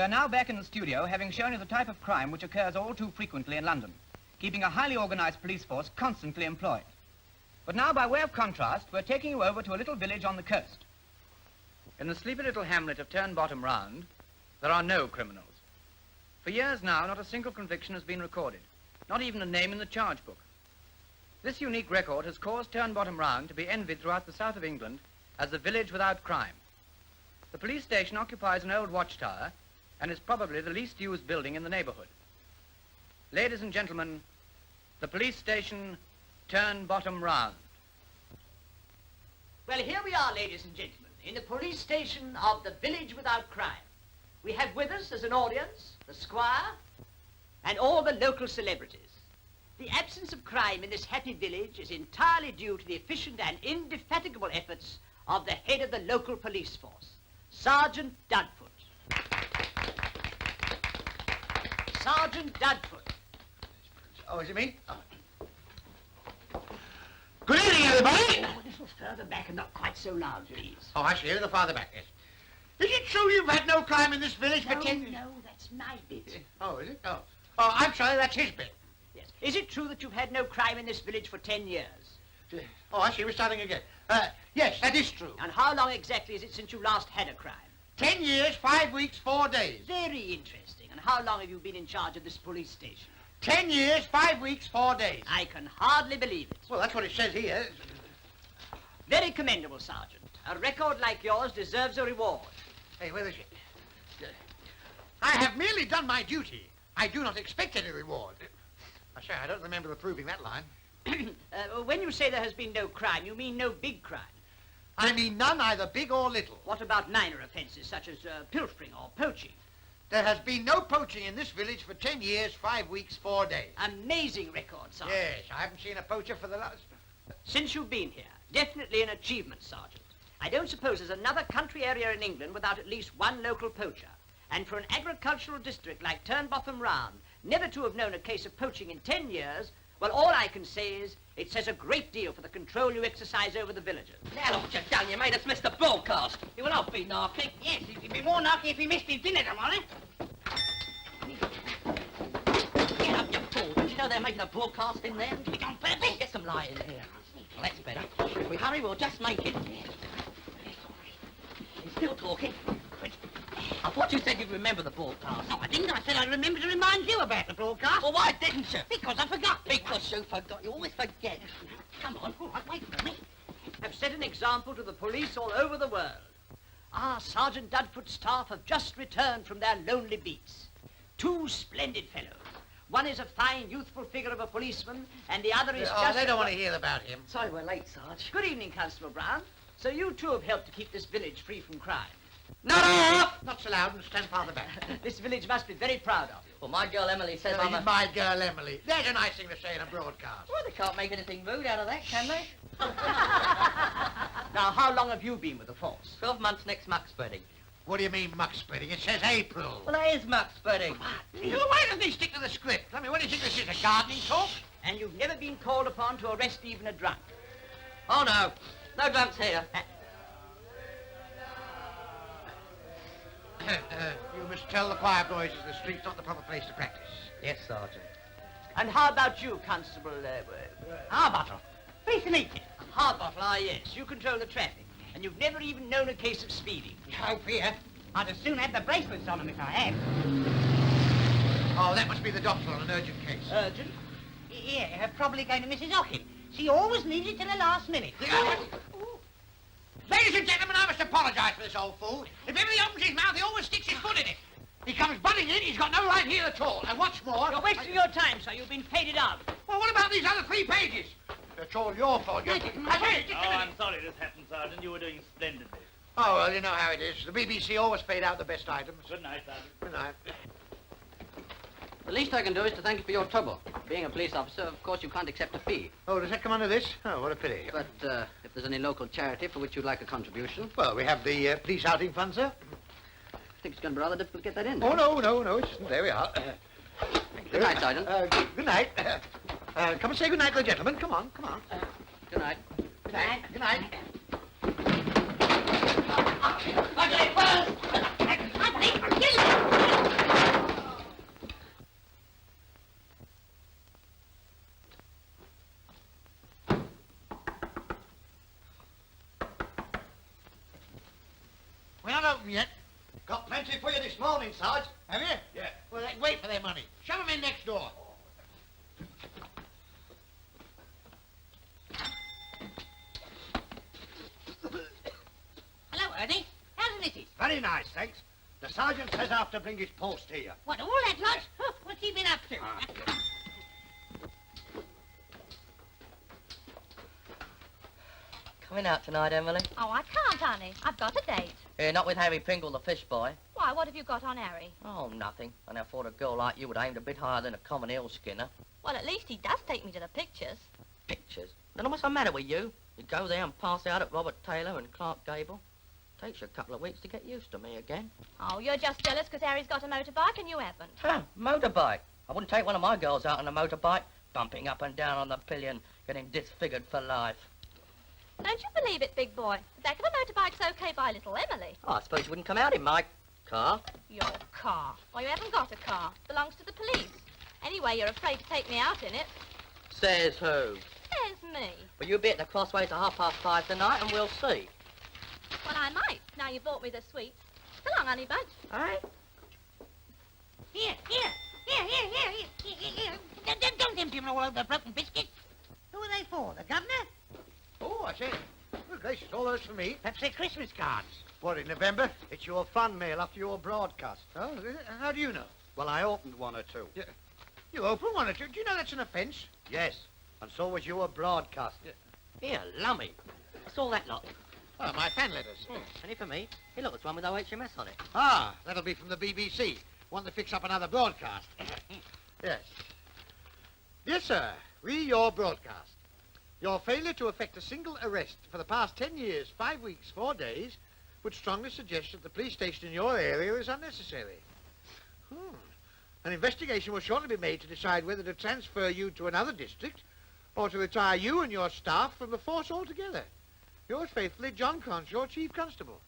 are now back in the studio, having shown you the type of crime which occurs all too frequently in London, keeping a highly organised police force constantly employed. But now, by way of contrast, we're taking you over to a little village on the coast. In the sleepy little hamlet of Turnbotham Round, there are no criminals. For years now, not a single conviction has been recorded, not even a name in the charge book. This unique record has caused Turnbotham Round to be envied throughout the south of England as the village without crime. The police station occupies an old watchtower and is probably the least used building in the neighbourhood. Ladies and gentlemen, the police station, Turnbotham Round. Well, here we are, ladies and gentlemen, in the police station of the village without crime. We have with us as an audience the squire and all the local celebrities. The absence of crime in this happy village is entirely due to the efficient and indefatigable efforts of the head of the local police force, Sergeant Dudfoot. Sergeant Dudfoot. Oh, is it me? Oh. Good evening, everybody. Oh, a little further back and not quite so loud, please. Oh, I see. A little farther back, yes. Is it true you've had no crime in this village for 10 years? No, that's my bit. Oh, is it? Oh. Oh, I'm sorry, that's his bit. Yes. Is it true that you've had no crime in this village for 10 years? Oh, I see. We're starting again. Yes, that is true. And how long exactly is it since you last had a crime? 10 years, 5 weeks, 4 days. Very interesting. And how long have you been in charge of this police station? 10 years, 5 weeks, 4 days. I can hardly believe it. Well, that's what it says here. Very commendable, Sergeant. A record like yours deserves a reward. Hey, where is it? I have merely done my duty. I do not expect any reward. I say, I don't remember approving that line. When you say there has been no crime, you mean no big crime. I mean none, either big or little. What about minor offences, such as pilfering or poaching? There has been no poaching in this village for 10 years, 5 weeks, 4 days. Amazing record, Sergeant. Yes, I haven't seen a poacher for the last... Since you've been here, definitely an achievement, Sergeant. I don't suppose there's another country area in England without at least one local poacher. And for an agricultural district like Turnbotham Round, never to have known a case of poaching in 10 years, well, all I can say is it says a great deal for the control you exercise over the villagers. Now, look what you've done. You made us miss the broadcast. You will not be narky. Yes, he'd be more narky if he missed his dinner tomorrow. Get up, you fool. Don't you know they're making a broadcast in there? It's on purpose. Get some light in here. Well, that's better. If we hurry, we'll just make it. He's still talking. I thought you said you'd remember the broadcast. No, I didn't. I said I'd remember to remind you about the broadcast. Well, why didn't you? Because I forgot. Because you forgot. You always forget. Come on. All right, wait for me. Have set an example to the police all over the world. Our Sergeant Dudfoot's staff have just returned from their lonely beats. Two splendid fellows. One is a fine, youthful figure of a policeman, and the other is just... they don't want to hear about him. Sorry we're late, Sarge. Good evening, Constable Brown. So you too have helped to keep this village free from crime. No! Not so loud and stand farther back. This village must be very proud of you. Well, my girl Emily says Oh, I'm a... my girl Emily. There's a nice thing to say in a broadcast. Well, they can't make anything rude out of that, can they? Now, how long have you been with the force? 12 months next muck spreading. What do you mean muck spreading? It says April. Well, that is muck spreading. Why doesn't he stick to the script? I mean, what do you think this is, a gardening talk? And you've never been called upon to arrest even a drunk. Oh, no. No drunks here. You must tell the choir boys that the street's not the proper place to practice. Yes, Sergeant. And how about you, Constable... Harbottle. Pleased to meet you. Harbottle, yes. You control the traffic. And you've never even known a case of speeding. No fear. I'd as soon have the bracelets on them if I had. Oh, that must be the doctor on an urgent case. Urgent? Yeah, probably going to Mrs. Ockham. She always leaves it till the last minute. Ladies and gentlemen, I must apologise for this old fool. If ever he opens his mouth, he always sticks his foot in it. He comes butting in, he's got no right here at all. And what's more... You're wasting your time, sir. You've been faded out. Well, what about these other 3 pages? It's all your fault. I didn't- Oh, I'm sorry this happened, Sergeant. You were doing splendidly. Oh, well, you know how it is. The BBC always fade out the best items. Good night, Sergeant. Good night. The least I can do is to thank you for your trouble. Being a police officer, of course, you can't accept a fee. Oh, does that come under this? Oh, what a pity. But if there's any local charity for which you'd like a contribution, Well, we have the police outing fund, sir. I think it's going to be rather difficult to get that in. Oh, no, it isn't. There we are. Good night, Sergeant. Good night. Come and say good night to the gentleman. Come on. Good night. Good night. Good night. Ugly first! Ugly, I'll kill you! open yet. Got plenty for you this morning, Sarge. Have you? Yeah. Well, they wait for their money. Shove them in next door. Hello, Ernie. How's the missus? Very nice, thanks. The sergeant says I have to bring his post here. What, all that lot? Huh, what's he been up to? Coming out tonight, Emily? Oh, I can't, honey. I've got a date. Not with Harry Pringle, the fish boy. Why, what have you got on Harry? Oh, nothing. And I thought a girl like you would aimed a bit higher than a common eel skinner. Well, at least he does take me to the pictures. Pictures? Then what's the matter with you? You go there and pass out at Robert Taylor and Clark Gable. Takes you a couple of weeks to get used to me again. Oh, you're just jealous because Harry's got a motorbike and you haven't. Huh, motorbike. I wouldn't take one of my girls out on a motorbike, bumping up and down on the pillion, getting disfigured for life. Don't you believe it, big boy? The back of a motorbike's okay by little Emily. Oh, I suppose you wouldn't come out in my car. Your car? Well, you haven't got a car. Belongs to the police. Anyway, you're afraid to take me out in it. Says who? Says me. Well, you'll be at the Crossways at 5:30 tonight and we'll see. Well, I might, now you bought me the sweets. So long, honey bunch. Eh? Here. Don't empty them all over the broken biscuits. Who are they for? The governor? Oh, I say. Good gracious, all those for me. Perhaps they're Christmas cards. What, in November? It's your fan mail after your broadcast. Oh, is it? How do you know? Well, I opened one or two. You open one or two. Do you know that's an offence? Yes, and so was your broadcast. Here, lummy. What's all that lot? Oh, my fan letters. Any for me? Hey, look, there's one with OHMS on it. Ah, that'll be from the BBC. Want to fix up another broadcast. Yes. Dear sir, read your broadcast. Your failure to effect a single arrest for the past 10 years, 5 weeks, 4 days, would strongly suggest that the police station in your area is unnecessary. An investigation will shortly be made to decide whether to transfer you to another district or to retire you and your staff from the force altogether. Yours faithfully, John Cronshaw, Chief Constable.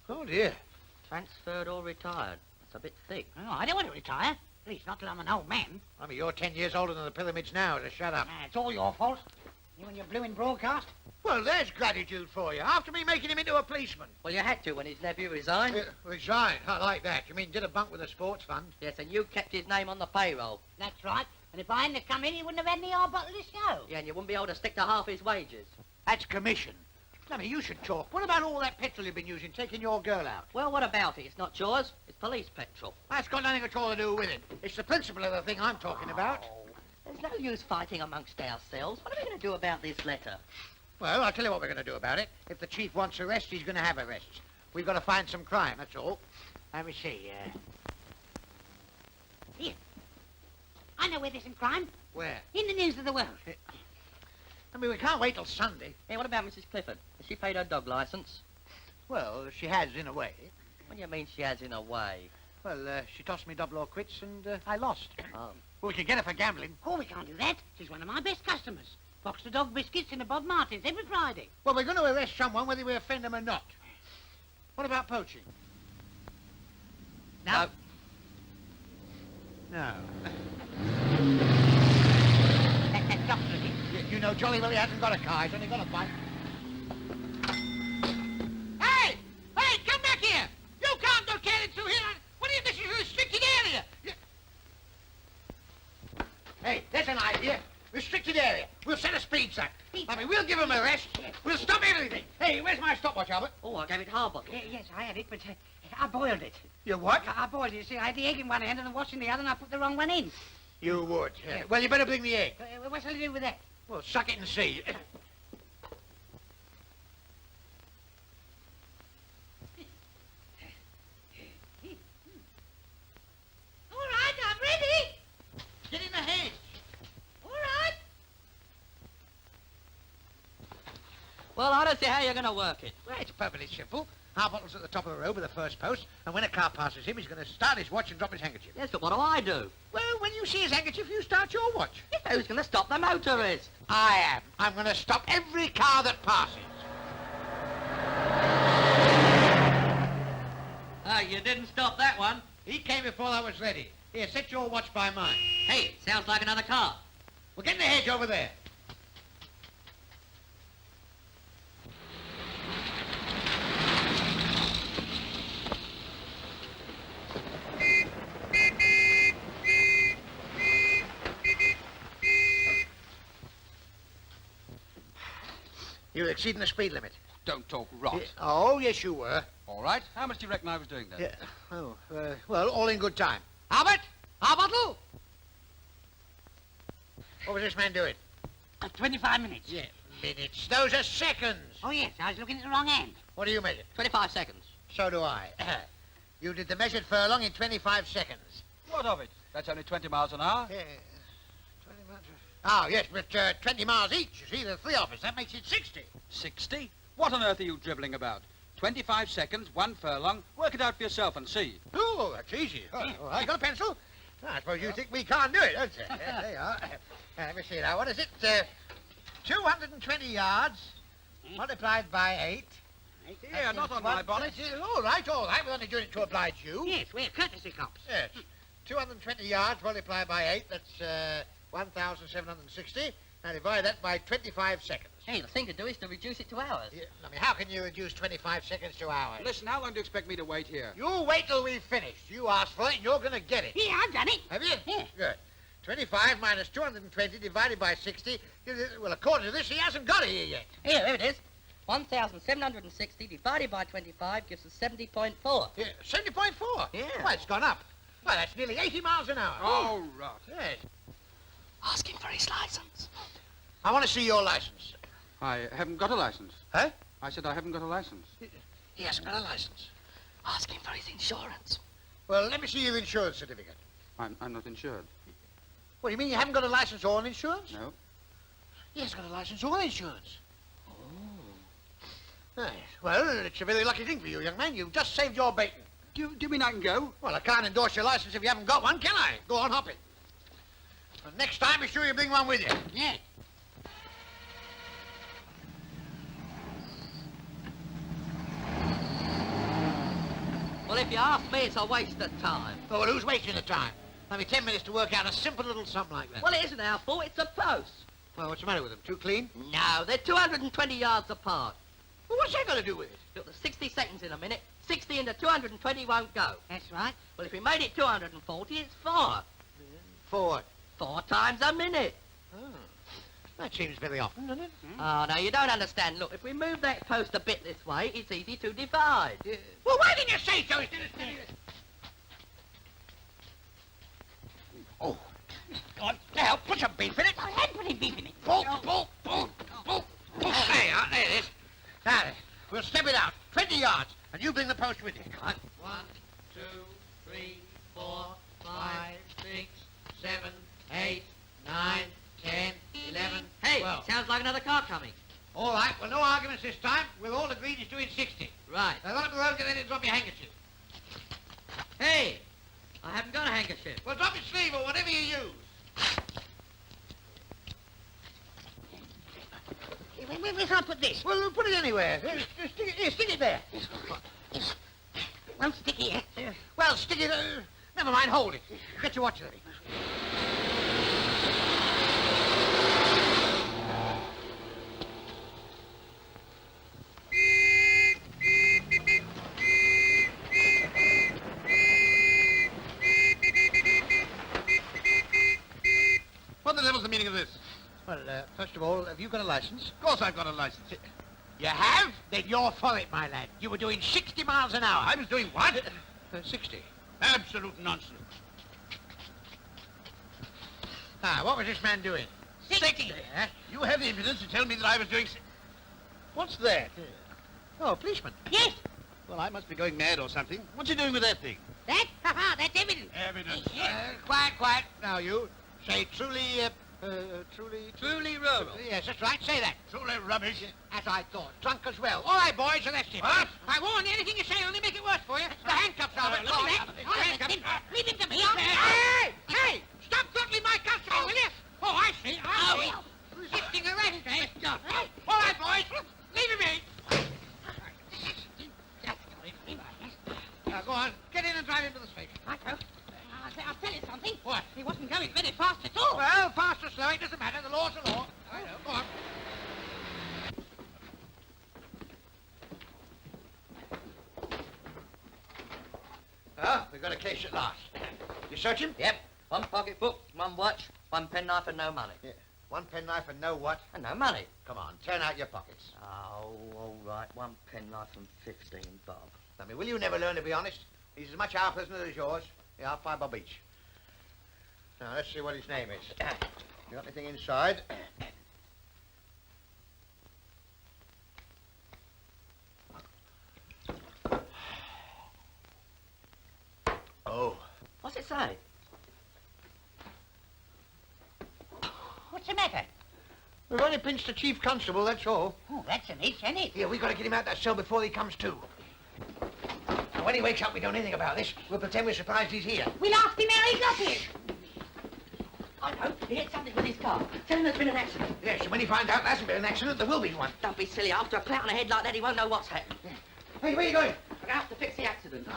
Oh, dear. Transferred or retired. That's a bit thick. Oh, I don't want to retire. At least not till I'm an old man. I mean, you're 10 years older than the pyramids now, so shut up. It's all your fault. You and your blue-in broadcast. Well, there's gratitude for you. After me making him into a policeman. Well, you had to when his nephew resigned. Resigned? I like that. You mean did a bunk with the sports fund? Yes, and you kept his name on the payroll. That's right. And if I hadn't have come in, he wouldn't have had any hard bottle to show. Yeah, and you wouldn't be able to stick to half his wages. That's commission. I mean, you should talk. What about all that petrol you've been using, taking your girl out? Well, what about it? It's not yours. It's police petrol. That's got nothing at all to do with it. It's the principle of the thing I'm talking about. There's no use fighting amongst ourselves. What are we going to do about this letter? Well, I'll tell you what we're going to do about it. If the chief wants arrests, he's going to have arrests. We've got to find some crime, that's all. Let me see, Here. I know where there's some crime. Where? In the news of the world. I mean, we can't wait till Sunday. Hey, what about Mrs. Clifford? Has she paid her dog licence? Well, she has, in a way. What do you mean she has in a way? Well, she tossed me double or quits, and I lost. Oh. Well, we can get her for gambling. Oh, we can't do that. She's one of my best customers. Box the dog biscuits in a Bob Martin's every Friday. Well, we're going to arrest someone whether we offend them or not. What about poaching? No. No. That doctor again. You know jolly well he hasn't got a car. He's only got a bike. Hey! Hey, come back here! You can't go carrying through here. What do you think? This is a restricted area. Hey, there's an idea. Restricted area. We'll set a speed sign. I mean, we'll give them a rest. We'll stop everything. Hey, where's my stopwatch, Albert? Oh, I gave it hard bottle. Yes, I had it, but I boiled it. You what? I boiled it. You see, I had the egg in one hand and the wash in the other, and I put the wrong one in. You would. Yeah. Well, you better bring the egg. What's to do with that? Well, suck it and see. All right, I'm ready. Get in the hedge. All right. Well, I don't see how you're going to work it. Well, it's perfectly simple. Harbottle's at the top of the road with the first post, and when a car passes him, he's going to start his watch and drop his handkerchief. Yes, but what do I do? Well, when you see his handkerchief, you start your watch. Who's going to stop the motorist? I am. I'm going to stop every car that passes. You didn't stop that one. He came before I was ready. Here, set your watch by mine. Hey, sounds like another car. Well, get in the hedge over there. You were exceeding the speed limit. Don't talk rot. Oh, yes, you were. All right. How much do you reckon I was doing then? Yeah. Oh, well, all in good time. Albert! Arbottle! What was this man doing? 25 minutes. Yeah, minutes. Those are seconds. Oh, yes, I was looking at the wrong end. What do you measure? 25 seconds. So do I. You did the measured furlong in 25 seconds. What of it? That's only 20 miles an hour. Yeah. 20 miles. Oh, yes, but 20 miles each. You see, the three of us. That makes it 60. 60? What on earth are you dribbling about? 25 seconds, 1 furlong. Work it out for yourself and see. Oh, that's easy. Oh, I got a pencil? I suppose you think we can't do it, don't you? There you are. Let me see now. What is it? 220 yards multiplied by 8. Yeah, not on my bonnet. All right, all right. We're only doing it to oblige you. Yes, we're courtesy cops. Yes. 220 yards multiplied by 8. That's 1,760. Now divide that by 25 seconds. Hey, the thing to do is to reduce it to hours. Yeah, I mean, how can you reduce 25 seconds to hours? Listen, how long do you expect me to wait here? You wait till we've finished. You asked for it, and you're going to get it. Yeah, I've done it. Have you? Yeah. Good. 25 minus 220 divided by 60. Well, according to this, he hasn't got it here yet. Here it is. 1,760 divided by 25 gives us 70.4. Yeah, 70.4? Yeah. Well, it's gone up. Well, that's nearly 80 miles an hour. Oh, rot. Yes. Ask him for his license. I want to see your license. I haven't got a license. Huh? I said I haven't got a license. He hasn't got a license. Ask him for his insurance. Well, let me see your insurance certificate. I'm not insured. What, you mean you haven't got a license or an insurance? No. He hasn't got a license or an insurance. Yes. Well, it's a very lucky thing for you, young man. You've just saved your bacon. Do you mean I can go? Well, I can't endorse your license if you haven't got one, can I? Go on, hop it. And next time, be sure you bring one with you. Yeah. Well, if you ask me, it's a waste of time. Oh, well, who's wasting the time? Only 10 minutes to work out a simple little something like that. Well, it isn't our fault, it's the post. Well, what's the matter with them? Too clean? No, they're 220 yards apart. Well, what's that got to do with it? Look, there's 60 seconds in a minute. 60 into 220 won't go. That's right. Well, if we made it 240, it's 4. For what? 4 times a minute. Oh. That seems very often, doesn't it? Oh, no, you don't understand. Look, if we move that post a bit this way, it's easy to divide. Well, why didn't you say so instead of standing there? Oh. God, now, put some beef in it. I had putting beef in it. Bolt. There you are. There it is. Now, then, we'll step it out. 20 yards, and you bring the post with you. Right. 1, 2, 3, 4, 5, 6, 7, 8, 9, 10, 11, Hey, 12. sounds like another car coming. All right, well, no arguments this time. We'll all agree he's doing 60. Right. Now, run up the road, get in and drop your handkerchief. Hey, I haven't got a handkerchief. Well, drop your sleeve or whatever you use. Where shall I put this? Well, put it anywhere. Stick it there. Won't stick here. Well, stick it... never mind, hold it. Get your watch ready. What the devil's the meaning of this? Well, first of all, have you got a license? Of course I've got a license. You have? Then you're for it, my lad. You were doing 60 miles an hour. I was doing what? 60. Absolute nonsense. Now, what was this man doing? 60. Yeah? You have the impudence to tell me that I was doing... What's that? Oh, a policeman. Yes. Well, I must be going mad or something. What's he doing with that thing? That? Ha-ha, that's evidence. Evidence. Quiet. Now, you. Say truly, Truly rural. Yes, that's right. Say that. Truly rubbish. As I thought. Drunk as well. All right, boys, arrest him. What? I warn you, anything you say only make it worse for you. The handcuffs, Albert. Look at that. Handcuffs. Leave him to me. Hey! Stop throttling my constable, will you? Oh, I see. Resisting arrest, eh? All right, boys. Leave him in. Now, go on. Get in and drive him to the station. I'll tell you something. What? He wasn't going very fast at all. Well, fast or slow, it doesn't matter. The law's the law. I know. Go on. Ah, we've got a case at last. You search him? Yep. 1 pocketbook, 1 watch, 1 penknife and no money. Yeah. One penknife and no what? And no money. Come on, turn out your pockets. Oh, all right. One penknife and 15 bob. I mean, will you never learn to be honest? He's as much our prisoner as yours. Yeah, 5 bob each. Now, let's see what his name is. You got anything inside? Oh. What's it say? What's the matter? We've only pinched the Chief Constable, that's all. Oh, that's an itch, isn't it? Here, we've got to get him out that cell before he comes to. Now, when he wakes up, we don't know anything about this. We'll pretend we're surprised he's here. We'll ask him how he got here. I know. He hit something with his car. Tell him there's been an accident. Yes, and when he finds out there hasn't been an accident, there will be one. Don't be silly. After a clout on the head like that, he won't know what's happened. Hey, where are you going? We're going to have to fix the accident.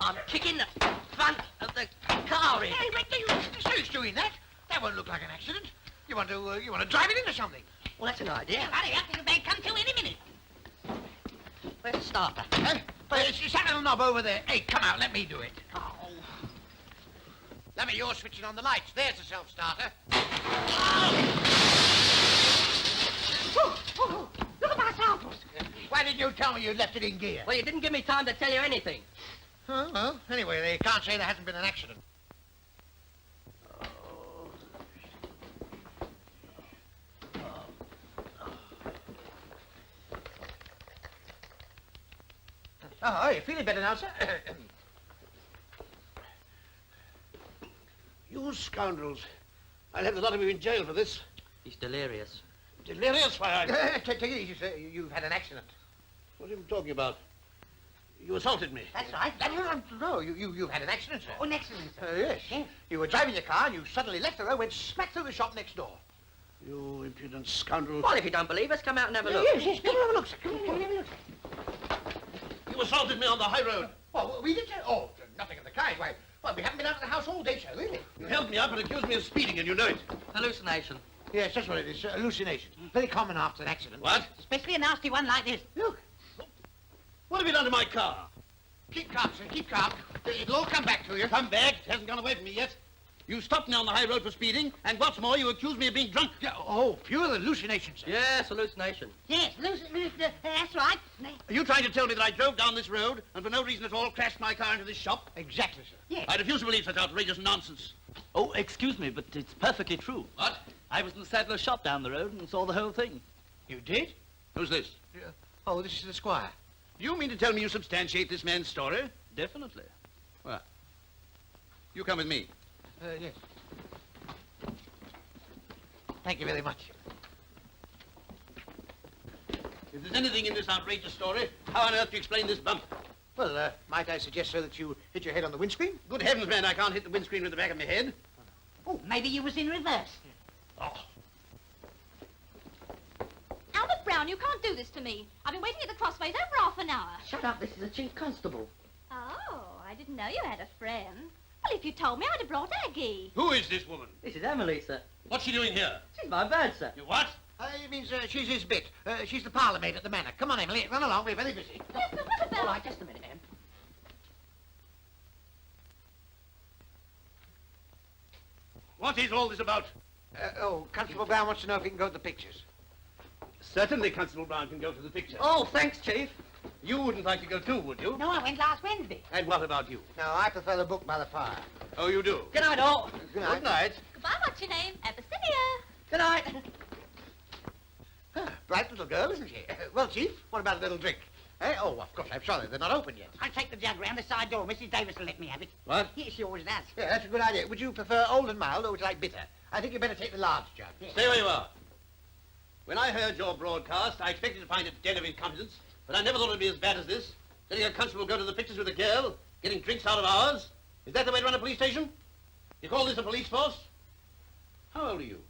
I'm kicking the front of the car in. Hey, wait, you serious doing that? That won't look like an accident. You want to drive it into something? Well, that's an idea. Hurry up, it'll may come to any minute. Where's the starter? Huh? It's that little knob over there. Hey, come out, let me do it. Oh. Let me, you're switching on the lights. There's the self-starter. Oh, look at my samples. Why didn't you tell me you left it in gear? Well, you didn't give me time to tell you anything. Oh, well, anyway, they can't say there hasn't been an accident. Oh, you feeling better now, sir? You scoundrels. I'll have the lot of you in jail for this. He's delirious. Delirious, why, Take it easy, sir. You've had an accident. What are you talking about? You assaulted me. That's right. No, you've had an accident, sir. Oh, an accident, sir. Yes. Yes. You were driving your car and you suddenly left the road, went smack through the shop next door. You impudent scoundrel. Well, if you don't believe us, come out and have a look. Yes, come and have a look, sir. Come and have a look. You assaulted me on the high road. Well, we did, sir. Oh, nothing of the kind. Why, well, we haven't been out of the house all day, sir, really. You held me up and accused me of speeding, and you know it. Hallucination. Yes, that's what it is, sir. Hallucination. Very common after an accident. What? Especially a nasty one like this. Look. What have you done to my car? Keep calm, sir. Keep calm. It'll all come back to you. Come back. It hasn't gone away from me yet. You stopped me on the high road for speeding, and what's more, you accused me of being drunk. Yeah, oh, pure hallucination, sir. Yes, hallucination. Yes, that's right. Are you trying to tell me that I drove down this road and for no reason at all crashed my car into this shop? Exactly, sir. Yes. I refuse to believe such outrageous nonsense. Oh, excuse me, but it's perfectly true. What? I was in the saddler's shop down the road and saw the whole thing. You did? Who's this? Oh, this is the squire. Do you mean to tell me you substantiate this man's story? Definitely. Well, you come with me. Yes. Thank you very much. If there's anything in this outrageous story, how on earth do you explain this bump? Well, might I suggest, sir, that you hit your head on the windscreen? Good heavens, man, I can't hit the windscreen with the back of my head. Oh, maybe you was in reverse. Oh. Albert Brown, you can't do this to me. I've been waiting at the crossways over half an hour. Shut up. This is the Chief Constable. Oh, I didn't know you had a friend. Well, if you told me, I'd have brought Aggie. Who is this woman? This is Emily, sir. What's she doing here? She's my bird, sir. You what? It means she's his bit. She's the parlour maid at the manor. Come on, Emily, run along. We're very busy. Yes, but what about... All right, just a minute, Em. What is all this about? Constable Brown wants to know if he can go to the pictures. Certainly Constable Brown can go to the picture. Oh, thanks, Chief. You wouldn't like to go too, would you? No, I went last Wednesday. And what about you? No, I prefer the book by the fire. Oh, you do? Good night, all. Good night. Good night. Goodbye, what's your name? Abyssinia. Good night. Bright little girl, isn't she? Well, Chief, what about a little drink? Eh? Oh, of course, I'm sorry. They're not open yet. I'll take the jug round the side door. Mrs. Davis will let me have it. What? Yes, she always does. Yeah, that's a good idea. Would you prefer old and mild, or would you like bitter? I think you'd better take the large jug. Stay where you are. When I heard your broadcast, I expected to find a den of incompetence, but I never thought it'd be as bad as this. Letting a constable go to the pictures with a girl, getting drinks out of ours. Is that the way to run a police station? You call this a police force? How old are you?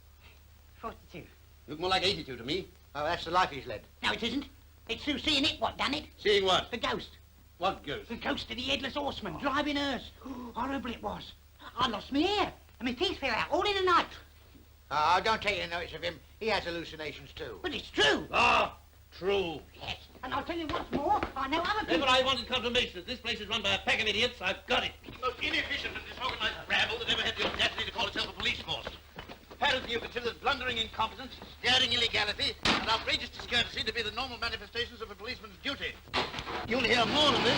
42. You look more like 82 to me. Oh, that's the life he's led. No, it isn't. It's through seeing it what done it. Seeing what? The ghost. What ghost? The ghost of the headless horseman driving hers. Horrible it was. I lost my ear, and my teeth fell out all in a night. Oh, don't take any notice of him. He has hallucinations too. But it's true. Ah, true. Yes, and I'll tell you what's more, I know other That's people. what I wanted confirmation. If this place is run by a pack of idiots, I've got it. The most inefficient and disorganized rabble that ever had the audacity to call itself a police force. Apparently you consider blundering incompetence, daring illegality, and outrageous discourtesy to be the normal manifestations of a policeman's duty. You'll hear more of this.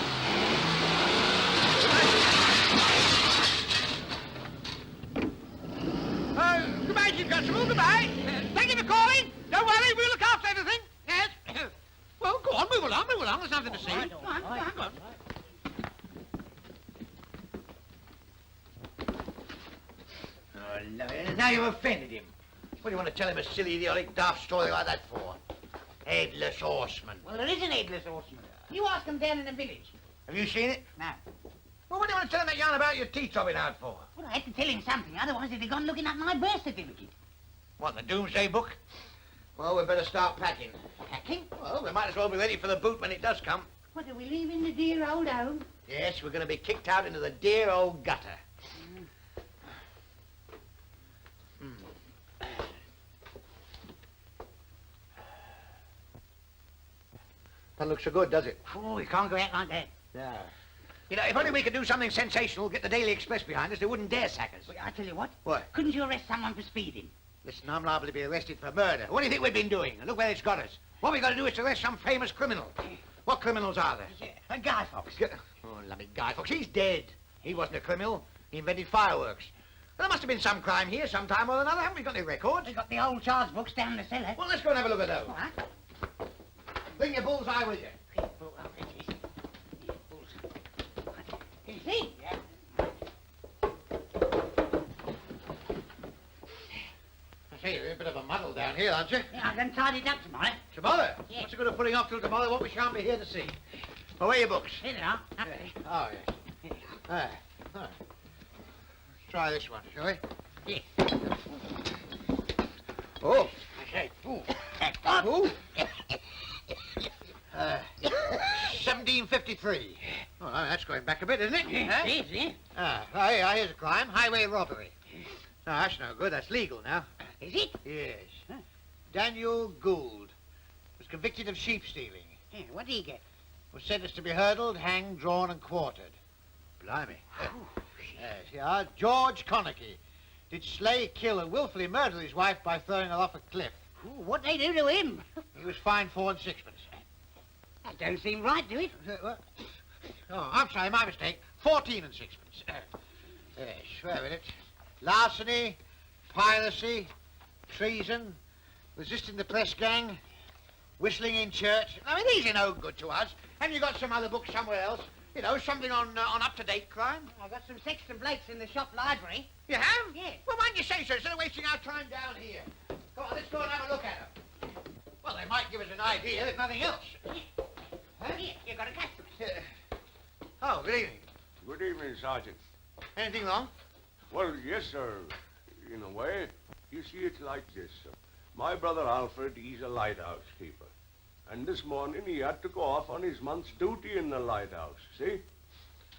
Goodbye, Chief Constable, goodbye. Thank you for calling. Don't worry, we'll look after everything. Yes. Well, go on, move along. There's nothing to see. Go on. Oh, now you've offended him. What do you want to tell him a silly, idiotic, daft story like that for? Headless horseman. Well, there is an headless horseman. You ask him down in the village. Have you seen it? No. Well, what do you want to tell him that yarn about your teeth dropping out for? Well, I had to tell him something, otherwise he'd have gone looking up my birth certificate. What, the doomsday book? Well, we'd better start packing. Packing? Well, we might as well be ready for the boot when it does come. What, are we leaving the dear old home? Yes, we're going to be kicked out into the dear old gutter. Doesn't look so good, does it? Oh, you can't go out like that. Yeah. You know, if only we could do something sensational, get the Daily Express behind us, they wouldn't dare sack us. Well, I tell you what. What? Couldn't you arrest someone for speeding? Listen, I'm liable to be arrested for murder. What do you think we've been doing? And look where it's got us. What we've got to do is to arrest some famous criminal. What criminals are there? A Guy Fox. Oh, lummy Guy Fox. He's dead. He wasn't a criminal. He invented fireworks. Well, there must have been some crime here sometime or another. Haven't we got any records? We've got the old charge books down in the cellar. Well, let's go and have a look at those. All right. Bring your bullseye with you. Can you see? Yeah. I see, you're a bit of a muddle down here, aren't you? Yeah, I'm going to tidy it up tomorrow. Tomorrow? Yes. What's the good of putting off till tomorrow what we shan't be here to see? Well, where are your books? Here they are. Up there. Oh, yes. There. All right. Let's try this one, shall we? Yes. Oh, I say. Ooh. Ooh. 1753. Oh, that's going back a bit, isn't it? Yes, yes. Here's a crime. Highway robbery. No, that's no good. That's legal now. Is it? Yes. Daniel Gould was convicted of sheep stealing. Yeah, what did he get? Was sentenced to be hurdled, hanged, drawn, and quartered. Blimey. Yes, yeah. George Connacky did slay, kill, and willfully murder his wife by throwing her off a cliff. Ooh, what'd they do to him? He was fined 4 and 6 pence. That don't seem right, do it? What? Oh, I'm sorry, my mistake. 14 and 6 pence. Yes, wait a minute. Larceny, piracy, treason, resisting the press gang, whistling in church. I mean, these are no good to us. Haven't you got some other books somewhere else? You know, something on up-to-date crime? I've got some Sexton Blakes in the shop library. You have? Yeah. Well, why don't you say so instead of wasting our time down here? Come on, let's go and have a look at them. Well, they might give us an idea, if nothing else. Huh? Here, you got a customer. Oh, good evening. Good evening, Sergeant. Anything wrong? Well, yes, sir. In a way. You see, it's like this, sir. My brother Alfred, he's a lighthouse keeper. And this morning he had to go off on his month's duty in the lighthouse, see?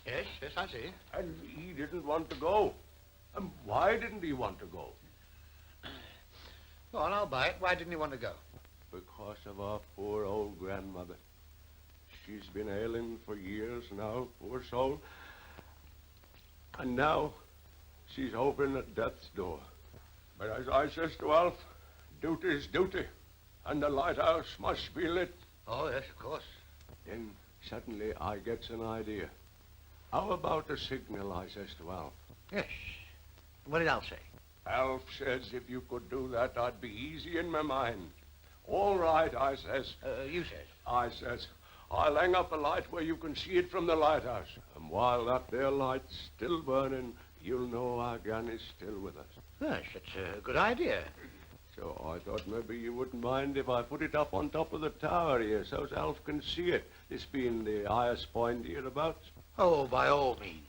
Yes, I see. And he didn't want to go. And why didn't he want to go? Go on, I'll buy it. Why didn't he want to go? Because of our poor old grandmother. She's been ailing for years now, poor soul. And now she's open at death's door. But as I says to Alf, duty's duty, and the lighthouse must be lit. Oh, yes, of course. Then suddenly I gets an idea. How about a signal, I says to Alf. Yes. What did Al say? Alf says if you could do that, I'd be easy in my mind. All right, I says. You said? I says, I'll hang up a light where you can see it from the lighthouse. And while that there light's still burning, you'll know our gun is still with us. Yes, that's a good idea. So I thought maybe you wouldn't mind if I put it up on top of the tower here, so as Alf can see it, this being the highest point hereabouts. Oh, by all means.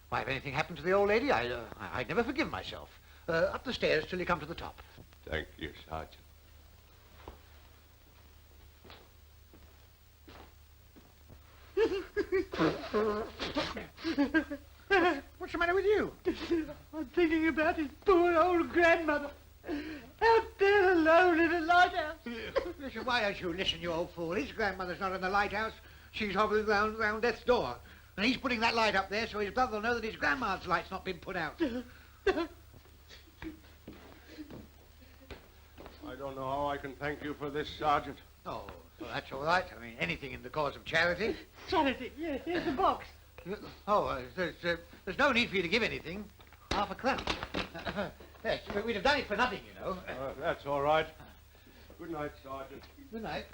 Why, if anything happened to the old lady, I'd never forgive myself. Up the stairs till you come to the top. Thank you, Sergeant. What's the matter with you? I'm thinking about his poor old grandmother. Out there alone in a lighthouse. Listen, why don't you listen, you old fool? His grandmother's not in the lighthouse. She's hovering round death's door. And he's putting that light up there so his brother will know that his grandma's light's not been put out. I don't know how I can thank you for this, Sergeant. Oh, well, that's all right. I mean, anything in the cause of charity. Charity, yes, here's the box. Oh, there's no need for you to give anything. Half a crown. Yes, we'd have done it for nothing, you know. That's all right. Good night, Sergeant. Good night.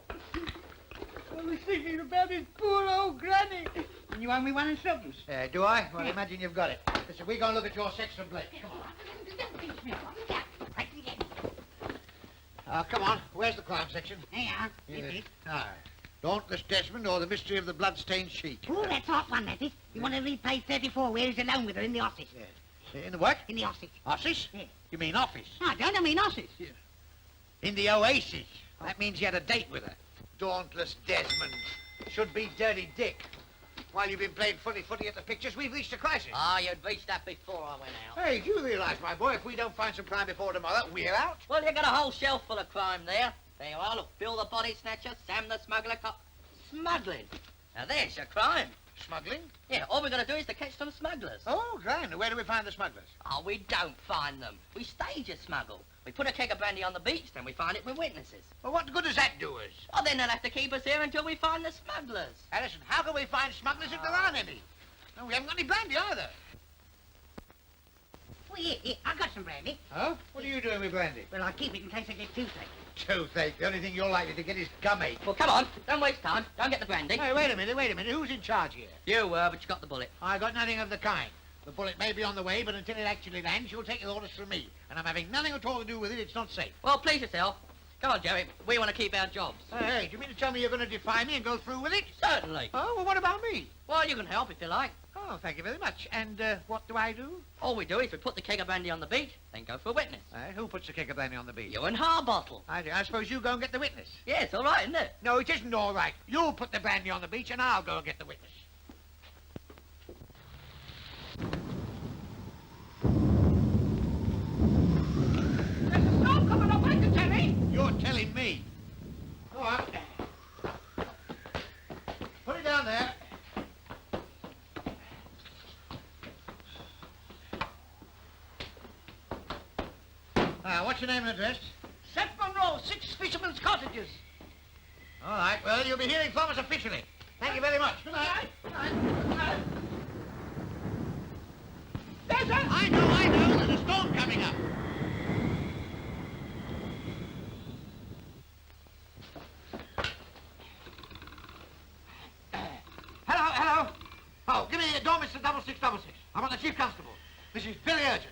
I was thinking about his poor old granny. And you owe me one and sevens. Do I? Well, I imagine you've got it. Listen, we're going to look at your section plate. Come on. Come on. Where's the crime section? Hang on. Yes. Dauntless Desmond or the mystery of the blood-stained sheet. Oh, that's hot one, that is. You want to read page 34 where he's alone with her in the office. In the what? In the office. Office? Yeah. You mean office? No, I don't. I mean office. Yeah. In the Oasis. That means you had a date with her. Dauntless Desmond. Should be Dirty Dick. While you've been playing footy at the pictures, we've reached a crisis. Ah, you'd reached that before I went out. Hey, do you realise, my boy, if we don't find some crime before tomorrow, we're out? Well, you got a whole shelf full of crime there. There you are. Look, Bill the body snatcher, Sam the smuggler, smuggling. Now, there's your crime. Smuggling? Yeah, all we're going to do is to catch some smugglers. Oh, grand. Where do we find the smugglers? Oh, we don't find them. We stage a smuggle. We put a keg of brandy on the beach, then we find it with witnesses. Well, what good does that do us? Oh, then they'll have to keep us here until we find the smugglers. Now, listen, how can we find smugglers if there aren't any? No, we haven't got any brandy either. Oh, yeah, I got some brandy. Huh? What are you doing with brandy? Well, I keep it in case I get toothache. Toothache. The only thing you're likely to get is gumache. Well, come on. Don't waste time. Don't get the brandy. Hey, wait a minute. Who's in charge here? You were, but you got the bullet. I got nothing of the kind. The bullet may be on the way, but until it actually lands, you'll take your orders from me. And I'm having nothing at all to do with it. It's not safe. Well, please yourself. Come on, Jerry. We want to keep our jobs. Hey, do you mean to tell me you're going to defy me and go through with it? Certainly. Oh, well, what about me? Well, you can help if you like. Oh, thank you very much. And what do I do? All we do is we put the keg of brandy on the beach, then go for a witness. Who puts the keg of brandy on the beach? You and Harbottle. I suppose you go and get the witness. Yeah, it's all right, isn't it? No, it isn't all right. You'll put the brandy on the beach and I'll go and get the witness. There's a storm coming up, I can tell me. You're telling me. Go on. Put it down there. What's your name and address? Seth Monroe, 6 Fishermen's Cottages. All right, well, you'll be hearing from us officially. Thank you very much. Good night. Good night. There's a... I know. There's a storm coming up. Hello. Oh, give me a door, Mr. 6666. I want the Chief Constable. This is very urgent.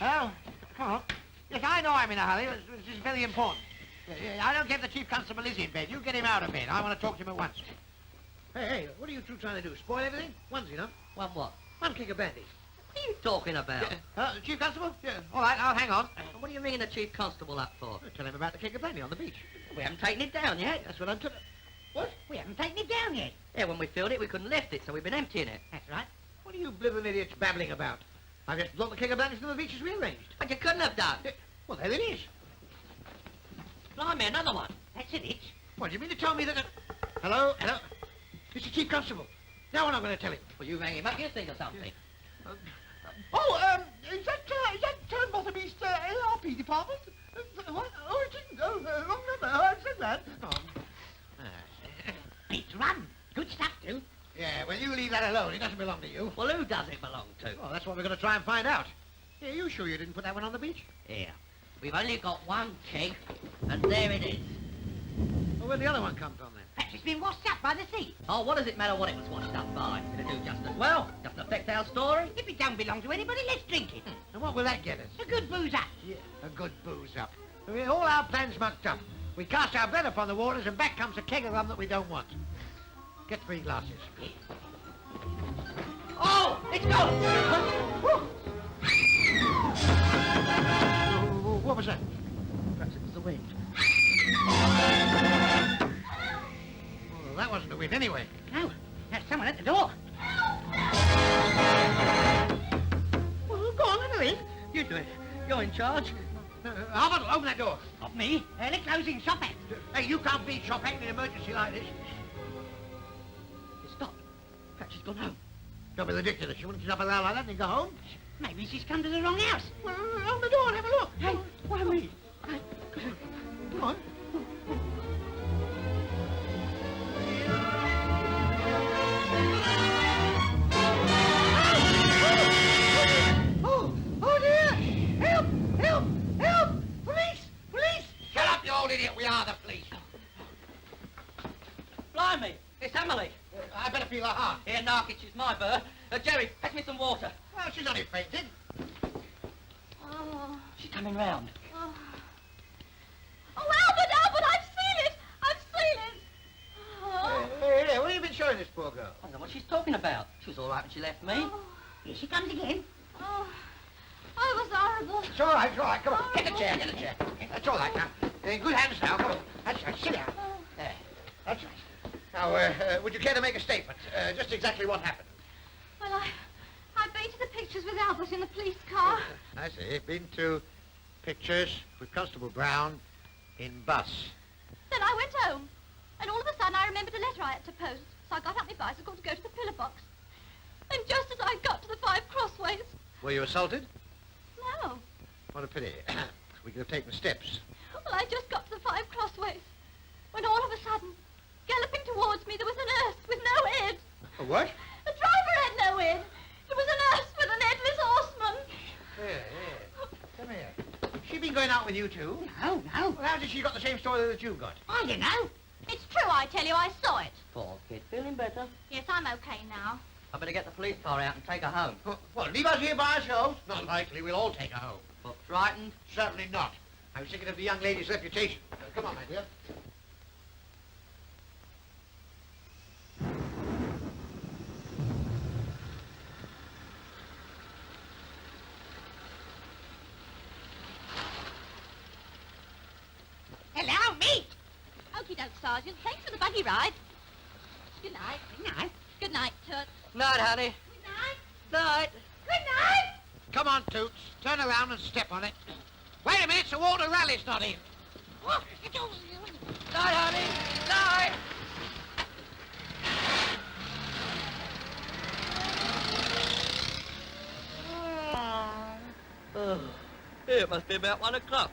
Hello? Come on. Yes, I know I'm in a hurry. This is very important. I don't care if the Chief Constable is in bed. You get him out of bed. I want to talk to him at once. Hey, what are you two trying to do? Spoil everything? One's enough. What? One keg of brandy. What are you talking about? Chief Constable? Yeah. All right, I'll hang on. What are you ringing the Chief Constable up for? Tell him about the keg of brandy on the beach. We haven't taken it down yet. That's what I'm telling... What? We haven't taken it down yet. Yeah, when we filled it, we couldn't lift it, so we've been emptying it. That's right. What are you blithering idiots babbling about? I've just brought the keg of brandy from the beach as we arranged. But you couldn't have done. Well, there it is. Blimey, another one. That's it. What, do you mean to tell me that... Hello? Mr. Chief Constable. Now what I'm going to tell him. Well, you rang him up, you think of something. Is that Turnbotham East ARP department? What? Oh, it isn't. Oh, wrong number. I've said that. It's rum. Good stuff, too. Yeah, well, you leave that alone. It doesn't belong to you. Well, who does it belong to? Well, that's what we're going to try and find out. Yeah, you sure you didn't put that one on the beach? Yeah. We've only got one keg, and there it is. Well, where'd the other one come from, then? Perhaps it's been washed up by the sea. Oh, what does it matter what it was washed up by? It'll do just as well. Doesn't affect our story. If it don't belong to anybody, let's drink it. And what will that get us? A good booze up. Yeah, a good booze up. I mean, all our plans mucked up. We cast our bread upon the waters, and back comes a keg of rum that we don't want. Get 3 glasses. Yeah. Oh, it's gone! What was that? Perhaps it was the wind. that wasn't the wind anyway. No, there's someone at the door. Well, go on, let her in. You do it. You're in charge. Harbottle, open that door. Not me. They're closing shop at. Hey, you can't beat shop in an emergency like this. It stopped. Perhaps she's gone home. Don't be ridiculous. You wouldn't get up around like that and then go home? Maybe she's come to the wrong house. Well, open the door and have a look. Hey, why me? Come on. Oh dear! Help! Help! Help! Police! Police! Shut up, you old idiot! We are the police. Blimey, it's Emily. I better feel her heart. Here, Narky, she's my bird. Jerry, fetch me some water. Well, she's only fainted. Oh. She's coming round. Oh, Albert, I've seen it! I've seen it! Oh. Hey, what have you been showing this poor girl? I don't know what she's talking about. She was all right when she left me. Oh. Here she comes again. Oh. Oh, it was horrible. It's all right, come on. Get a chair, get a chair. That's all right now. In good hands now, come on. That's right, sit down. There, that's right. Now, would you care to make a statement? Just exactly what happened? Well, I've been to the pictures with Albert in the police car. I see. Been to pictures with Constable Brown in bus. Then I went home, and all of a sudden I remembered a letter I had to post, so I got up my bicycle to go to the pillar box. And just as I got to the 5 crossways... Were you assaulted? No. What a pity. We could have taken steps. Well, I just got to the 5 crossways, when all of a sudden, galloping towards me, there was a nurse with no head. A what? The driver had no head. It was a nurse with an headless horseman. Here. Come here. She been going out with you too? No. Well, how did she got the same story that you got? I don't know. It's true, I tell you, I saw it. Poor kid, feeling better. Yes, I'm okay now. I better get the police car out and take her home. Well, leave us here by ourselves? Not likely. We'll all take her home. But frightened? Certainly not. I was thinking of the young lady's reputation. Come on, my dear. Hello, me. Okie doke, Sergeant. Thanks for the buggy ride. Good night. Good night. Good night, Toots. Night, honey. Good night. Night. Good night. Come on, Toots. Turn around and step on it. Wait a minute, the water rally's not in. Night, honey. Night. Oh, it must be about 1 o'clock.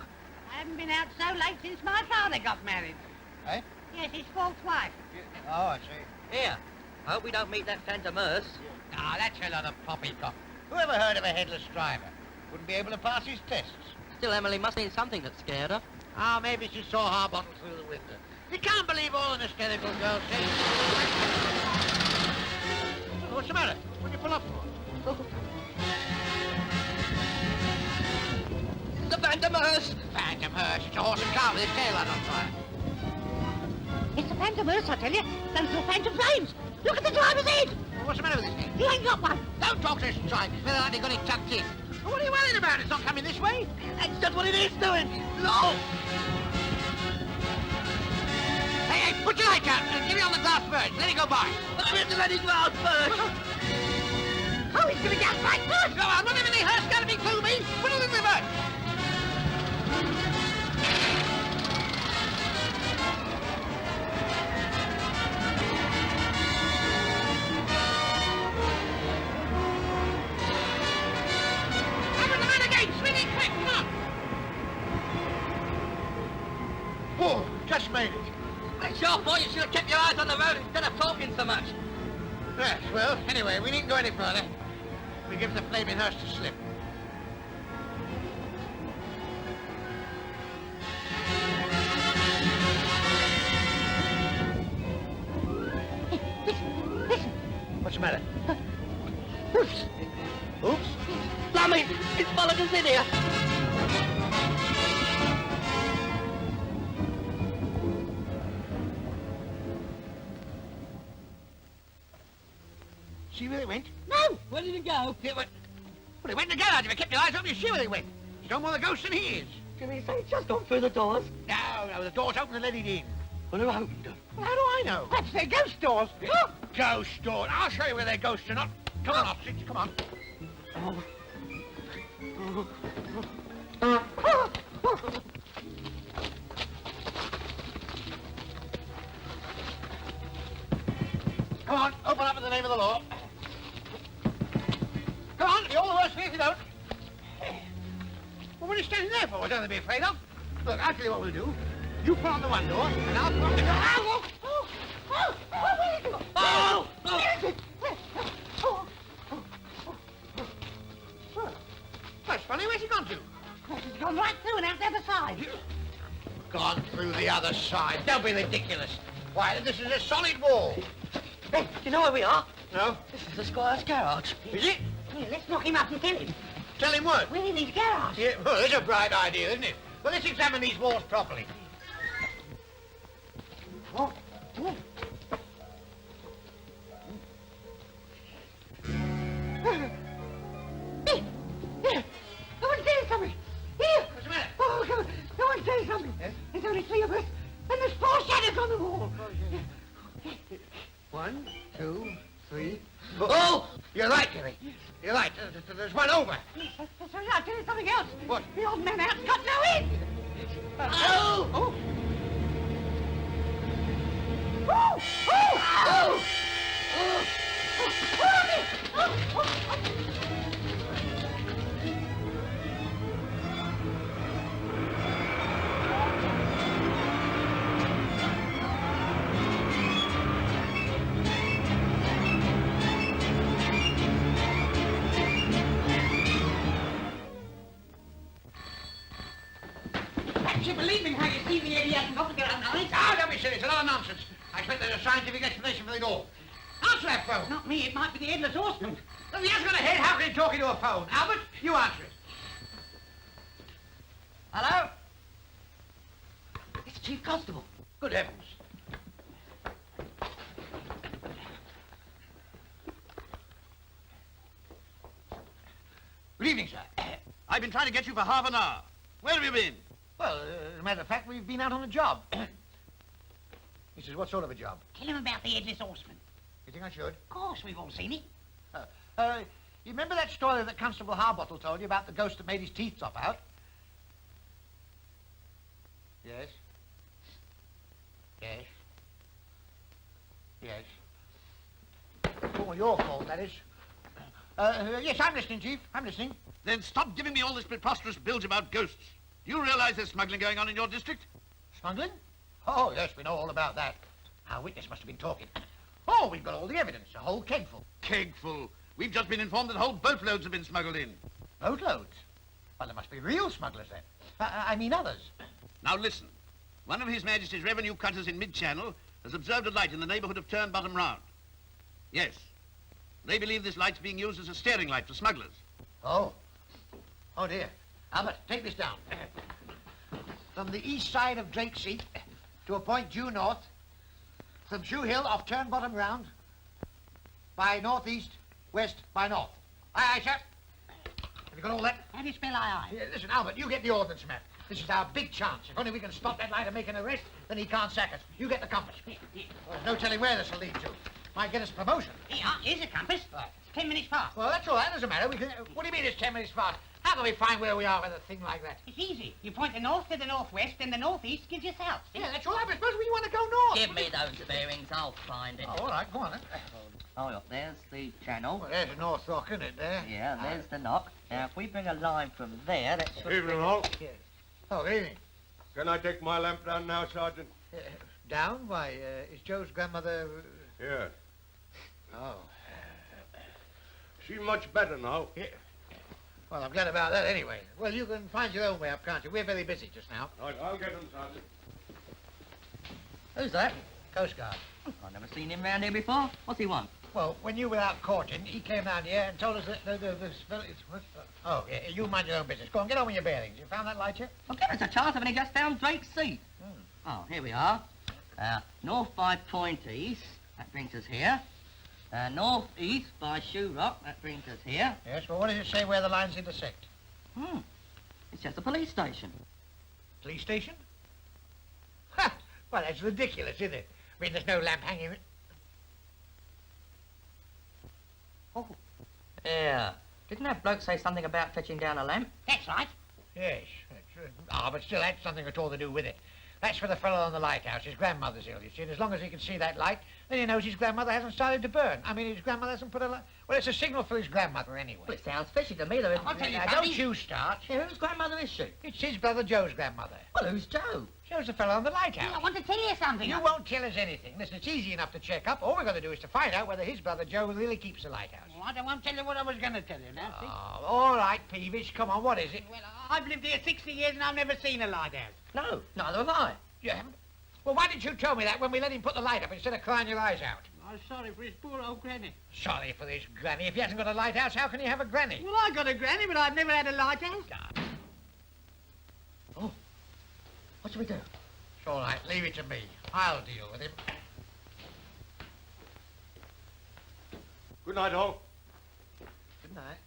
I haven't been out so late since my father got married. Eh? Yes, his fourth wife. Oh, I see. Here, I hope we don't meet that phantom hearse. Ah, that's a lot of poppycock. Who ever heard of a headless driver? Wouldn't be able to pass his tests. Still, Emily must have seen something that scared her. Ah, maybe she saw Harbottle through the window. You can't believe all an hysterical girl says. What's the matter? What did you pull up for? The phantom hearse! Phantom hearse. It's a horse and car with his tail light on fire. It's the phantom hearse, I tell you. Those are the phantom flames. Look at the driver's head. Well, what's the matter with his head? He ain't got one. Don't talk to us, Strike. Very likely got it tucked in. Well, what are you worrying about? It's not coming this way. That's just what it is doing! No! Hey, put your light out and give me on the glass first. Let it go by. But I'm into letting go out first! Oh, he's going to get right first. Go on, not even the hearse got to be through me. Put it in reverse. Oh, just made it. It's your fault. You should have kept your eyes on the road instead of talking so much. Yes, well, anyway, we needn't go any further. We give the flaming hearse to slip. Listen. What's the matter? Oops. Oops? Blimey, it's followed us in here. See where it went? No. Where did it go? Yeah, well, it went in the garage. If you kept your eyes open, you see where it went. He's no more a ghost than he is. Can we say it's just gone through the doors? No, the door's open and let it in. Well, who opened them? Well, how do I know? Perhaps they're ghost doors. Look! Ghost door. I'll show you where they're ghosts or not. Come on, ostrich, come on. Come on, open up in the name of the law. Come on, it'll be all the worse for you if you don't. Well, what are you standing there for? There's nothing to be afraid of. Look, I'll tell you what we'll do. You put on the one door, and I'll put on the door. That's funny. Where's he gone to? He's gone right through and out the other side. Gone through the other side. Don't be ridiculous. Why, this is a solid wall. Hey, do you know where we are? No? This is the Squire's garage. Is it? Here, let's knock him up and tell him. Tell him what? We're in his garage. Yeah, well, that's a bright idea, isn't it? Well, let's examine these walls properly. Oh, oh. Here, here. Go and say something. Here. What's the matter? Oh, go and say something. Yes? There's only three of us, and there's 4 shadows on the wall. 1, 2, 3. Oh! You're right, Jimmy. You're right. There's one over. That's right. I'll tell you something else. What? The old man out's got no in. Oh! Oh! Oh! Oh! Perhaps you believe in how you see the idiot hasn't got to get out night. Ah, don't be silly. It's a lot of nonsense. I expect there's a scientific explanation for it all. Answer that phone. Not me. It might be the headless horseman. If he hasn't got a head, how can he talk into a phone? Albert, you answer it. Hello? It's Chief Constable. Good heavens. Good evening, sir. I've been trying to get you for half an hour. Where have you been? Well, as a matter of fact, we've been out on a job. He says, what sort of a job? Tell him about the headless horseman. You think I should? Of course, we've all seen it. You remember that story that Constable Harbottle told you about the ghost that made his teeth top out? Yes. Yes. Yes. It's all your fault, that is. Yes, I'm listening, Chief. I'm listening. Then stop giving me all this preposterous bilge about ghosts. Do you realize there's smuggling going on in your district? Smuggling? Oh, yes, we know all about that. Our witness must have been talking. Oh, we've got all the evidence, a whole kegful. Kegful. We've just been informed that whole boatloads have been smuggled in. Boatloads? Well, there must be real smugglers then. I mean others. Now listen. One of His Majesty's revenue cutters in mid-channel has observed a light in the neighbourhood of Turnbotham Round. Yes. They believe this light's being used as a steering light for smugglers. Oh. Oh, dear. Albert, take this down. From the east side of Drake Seat to a point due north, from Shoe Hill off Turnbotham Round, by northeast, west, by north. Aye, aye, sir. Have you got all that? How do you spell aye, aye? Yeah, listen, Albert, you get the ordnance map. This is our big chance. If only we can stop that light and make an arrest, then he can't sack us. You get the compass. Well, there's no telling where this will lead to. Might get us promotion. Here's a compass. Right. It's 10 minutes past. Well, that's all right. Doesn't matter. We can... What do you mean it's 10 minutes past? How can we find where we are with a thing like that? It's easy. You point the north to the northwest, and the northeast gives you south. See? Yeah, that's all right. But suppose we want to go north. Give me those bearings, I'll find it. Oh, all right. Go on, then. Oh, look, there's the channel. Well, there's the North Rock, isn't it, there? Yeah, there's the knock. Now, if we bring a line from there, that should Evening, all. Yes. Oh, good evening. Can I take my lamp down now, Sergeant? Down? Why, is Joe's grandmother... Yeah. Oh. She much better now. Yeah. Well, I'm glad about that anyway. Well, you can find your own way up, can't you? We're very busy just now. Right, I'll get him, Sergeant. Who's that? Coast Guard. I've never seen him round here before. What's he want? Well, when you were out courting, he came round here and told us that the Oh, yeah, you mind your own business. Go on, get on with your bearings. You found that light yet? Well, give us a chance. I've only just found Drake's Seat. Oh, here we are. North by Point East. That brings us here. North-east by Shoe Rock. That brings us here. Yes, well, what does it say where the lines intersect? It's just a police station. Police station? Ha! Well, that's ridiculous, isn't it? I mean, there's no lamp hanging... Oh. Yeah. Didn't that bloke say something about fetching down a lamp? That's right. Yes, that's... but still, that's something at all to do with it. That's for the fellow on the lighthouse. His grandmother's ill, you see, and as long as he can see that light, then he knows his grandmother hasn't started to burn. I mean, his grandmother hasn't put a light... Well, it's a signal for his grandmother, anyway. Well, it sounds fishy to me, though. I'll tell you, Now, don't you start. Yeah, whose grandmother is she? It's his brother Joe's grandmother. Well, who's Joe? Joe's the fellow on the lighthouse. I want to tell you something. You won't tell us anything. Listen, it's easy enough to check up. All we've got to do is to find out whether his brother Joe really keeps the lighthouse. Well, I don't want to tell you what I was going to tell you now, see? Oh, all right, Peevish. Come on, what is it? Well, I've lived here 60 years and I've never seen a lighthouse. No, neither have I. You haven't? Well, why didn't you tell me that when we let him put the light up instead of crying your eyes out? I'm sorry for his poor old granny. Sorry for this granny. If he hasn't got a lighthouse, how can he have a granny? Well, I got a granny, but I've never had a lighthouse. Oh. What shall we do? It's all right. Leave it to me. I'll deal with him. Good night, all. Good night.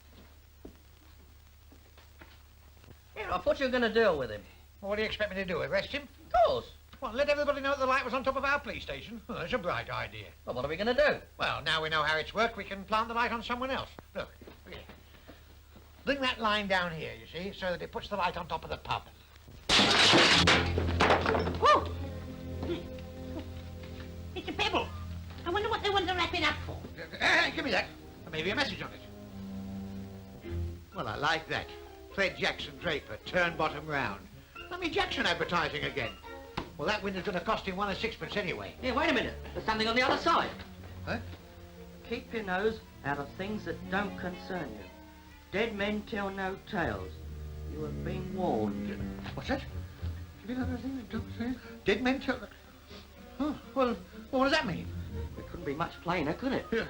Yeah, I thought you were going to deal with him. Well, what do you expect me to do? Arrest him? Of course. Well, let everybody know that the light was on top of our police station. Well, that's a bright idea. Well, what are we going to do? Well, now we know how it's worked, we can plant the light on someone else. Look, here. Bring that line down here, you see, so that it puts the light on top of the pub. Oh! It's a pebble. I wonder what they want to wrap it up for. Hey, give me that. There may be a message on it. Well, I like that. Fred Jackson Draper, Turnbotham Round. I mean, Jackson advertising again. Well, that window's going to cost him 1 and 6pence anyway. Here, wait a minute. There's something on the other side. Huh? Keep your nose out of things that don't concern you. Dead men tell no tales. You have been warned. What's that? Dead men tell... Oh, well, what does that mean? It couldn't be much plainer, could it? Yeah.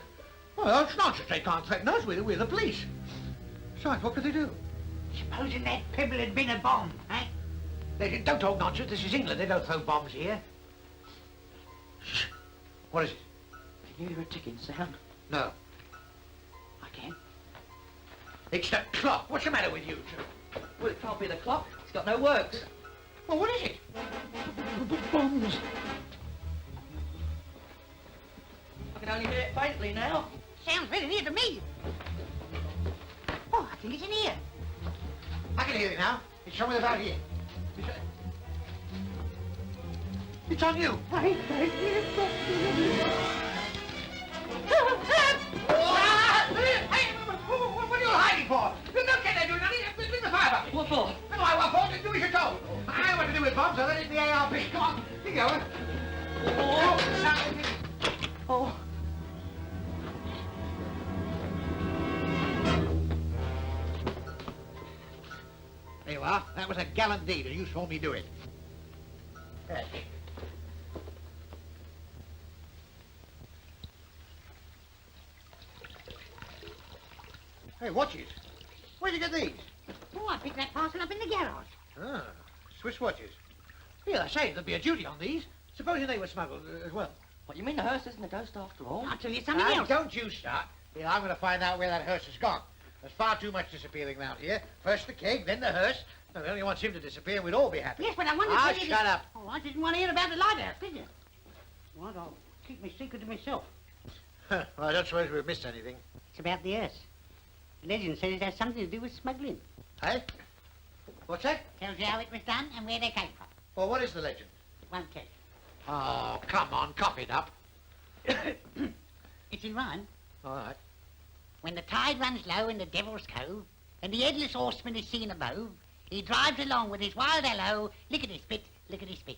Well, it's nonsense. They can't threaten us. We're the police. Besides, what could they do? Supposing that pebble had been a bomb, eh? They don't talk nonsense. This is England. They don't throw bombs here. Shh. What is it? Can you hear a ticking sound? No. I can. It's the clock. What's the matter with you two? Well, it can't be the clock. It's got no works. Well, what is it? Bombs. I can only hear it faintly now. Sounds very near to me. Oh, I think it's in here. I can hear it now. It's somewhere about here. It's on you. Hey, what are you hiding for? Look at that, you bring the fire bucket. What for? No, I want for. Do as you're told. I know what to do with bombs. I'll let it in the ARP. Come on. Here you go. Oh. There you are. That was a gallant deed, and you saw me do it. Yes. Hey, watch it. Where'd you get these? Oh, I picked that parcel up in the garage. Ah, Swiss watches. Yeah, I say, there'd be a duty on these. Supposing they were smuggled as well. What, you mean the hearse isn't a ghost after all? I'll tell you something else. Don't you start. Yeah, I'm going to find out where that hearse has gone. There's far too much disappearing round here. First the keg, then the hearse. No, we only want him to disappear and we'd all be happy. Yes, but I wanted to tell you... shut up. Oh, I didn't want to hear about the lighthouse, did you? Well, I'll keep my secret to myself. Well, I don't suppose we've missed anything. It's about the hearse. The legend says it has something to do with smuggling. Hey? What's that? Tells you how it was done and where they came from. Well, what is the legend? It won't tell you. Oh, come on, cough it up. It's in rhyme. All right. When the tide runs low in the Devil's Cove, and the headless horseman is seen above, he drives along with his wild hello, lickety-spit, lickety-spit.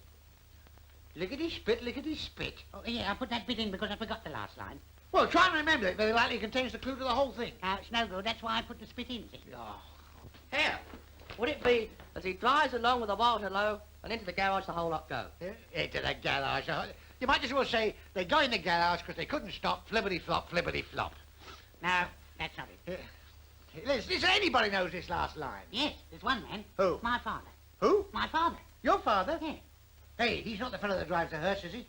Lickety-spit, lickety-spit. Oh, yeah, I put that bit in because I forgot the last line. Well, try and remember it. Very likely it contains the clue to the whole thing. It's no good. That's why I put the spit in. See? Oh. Here. Would it be as he drives along with a wild hello and into the garage the whole lot go? Into the garage. You might as well say they go in the garage because they couldn't stop flippity-flop, flippity-flop. No, that's not it. Listen, anybody knows this last line. Yes, there's one man. Who? My father. Who? My father. Your father? Yeah. Hey, he's not the fellow that drives the hearse, is he?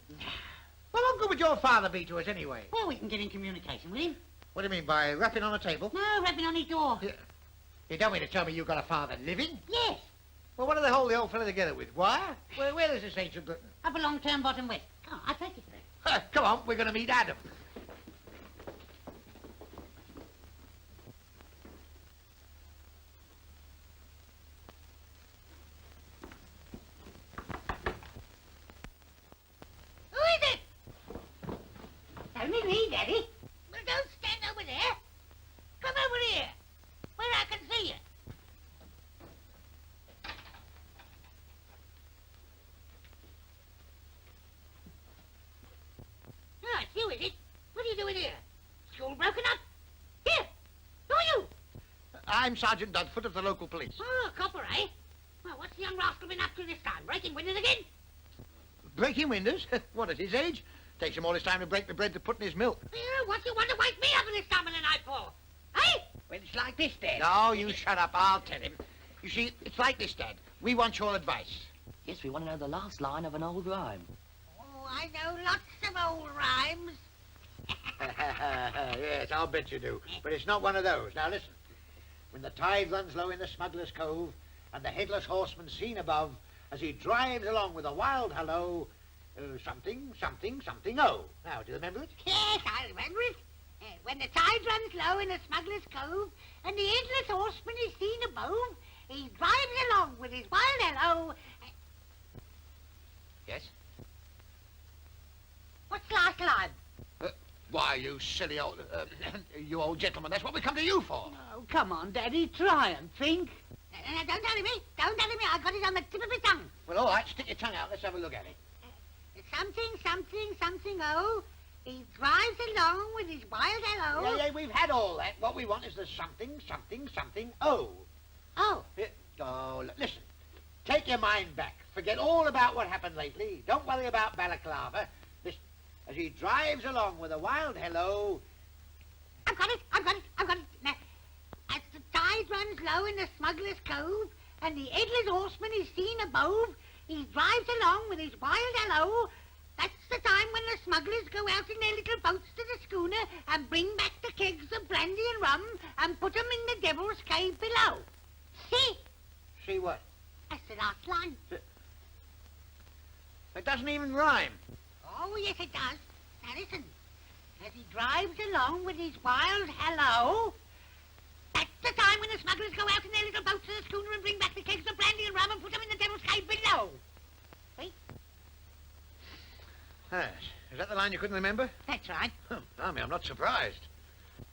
Well, what good would your father be to us anyway? Well, we can get in communication with him. What do you mean, by rapping on a table? No, rapping on his door. You don't mean to tell me you've got a father living? Yes. Well, what do they hold the old fellow together with? Wire? Where is this ancient... Up along Turnbotham West. Come on, I'll take you there. Come on, we're going to meet Adam. Who is it? Only me, Daddy. Well, don't stand over there. Come over here, where I can see you. Ah, it's you, is it? What are you doing here? School broken up? Here, who are you? I'm Sergeant Dudford of the local police. Oh, copper, eh? Well, what's the young rascal been up to this time? Breaking windows again? Breaking windows? What, at his age? Takes him all his time to break the bread to put in his milk. What do you want to wake me up at this time of the night for? Eh? Well, it's like this, Dad. No, you shut up. I'll tell him. You see, it's like this, Dad. We want your advice. Yes, we want to know the last line of an old rhyme. Oh, I know lots of old rhymes. Yes, I'll bet you do. But it's not one of those. Now, listen. When the tide runs low in the smuggler's cove, and the headless horseman seen above, as he drives along with a wild halloo, something, something, something, oh. Now, do you remember it? Yes, I remember it. When the tide runs low in the smuggler's cove, and the headless horseman is seen above, he drives along with his wild halloo. Yes? What's the last line? Why, you silly old... you old gentleman, that's what we come to you for. Oh, come on, Daddy, try and think. Don't tell me. Don't tell me. I got it on the tip of my tongue. Well, all right, stick your tongue out. Let's have a look at it. Something, something, something, oh. He drives along with his wild halloo. Yeah, we've had all that. What we want is the something, something, something, oh. Oh. Listen. Take your mind back. Forget all about what happened lately. Don't worry about balaclava. Listen. As he drives along with a wild halloo... I've got it. Now, as the tide runs low in the smuggler's cove, and the headless horseman is seen above, he drives along with his wild halloo. That's the time when the smugglers go out in their little boats to the schooner and bring back the kegs of brandy and rum and put 'em in the devil's cave below. See? See what? That's the last line. It doesn't even rhyme. Oh, yes, it does. Now, listen. As he drives along with his wild halloo, that's the time when the smugglers go out in their little boats to the schooner and bring back the kegs of brandy and rum and put 'em in the devil's cave below. See? Yes. Is that the line you couldn't remember? That's right. Blimey, I'm not surprised.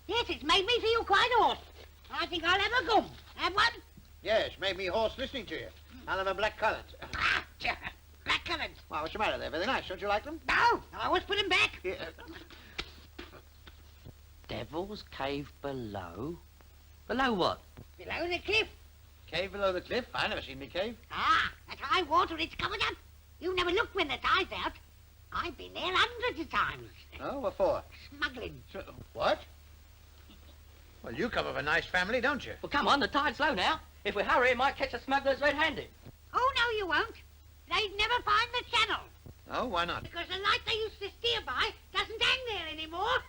Yes, it's made me feel quite hoarse. I think I'll have a gum. Have one? Yes, made me hoarse listening to you. I'll have a black currant. Ah, blackcurrant. Well, what's the matter? They're very nice. Don't you like them? No, I always put 'em back. Yeah. Devil's cave below? Below what? Below the cliff. Cave below the cliff? I never seen me cave. Ah, at high water it's covered up. You never look when the tide's out. I've been there hundreds of times. Oh, what for? Smuggling. What? Well, you come of a nice family, don't you? Well, come on, the tide's low now. If we hurry, we might catch the smugglers red-handed. Oh, no, you won't. They'd never find the channel. Oh, why not? Because the light they used to steer by doesn't hang there anymore.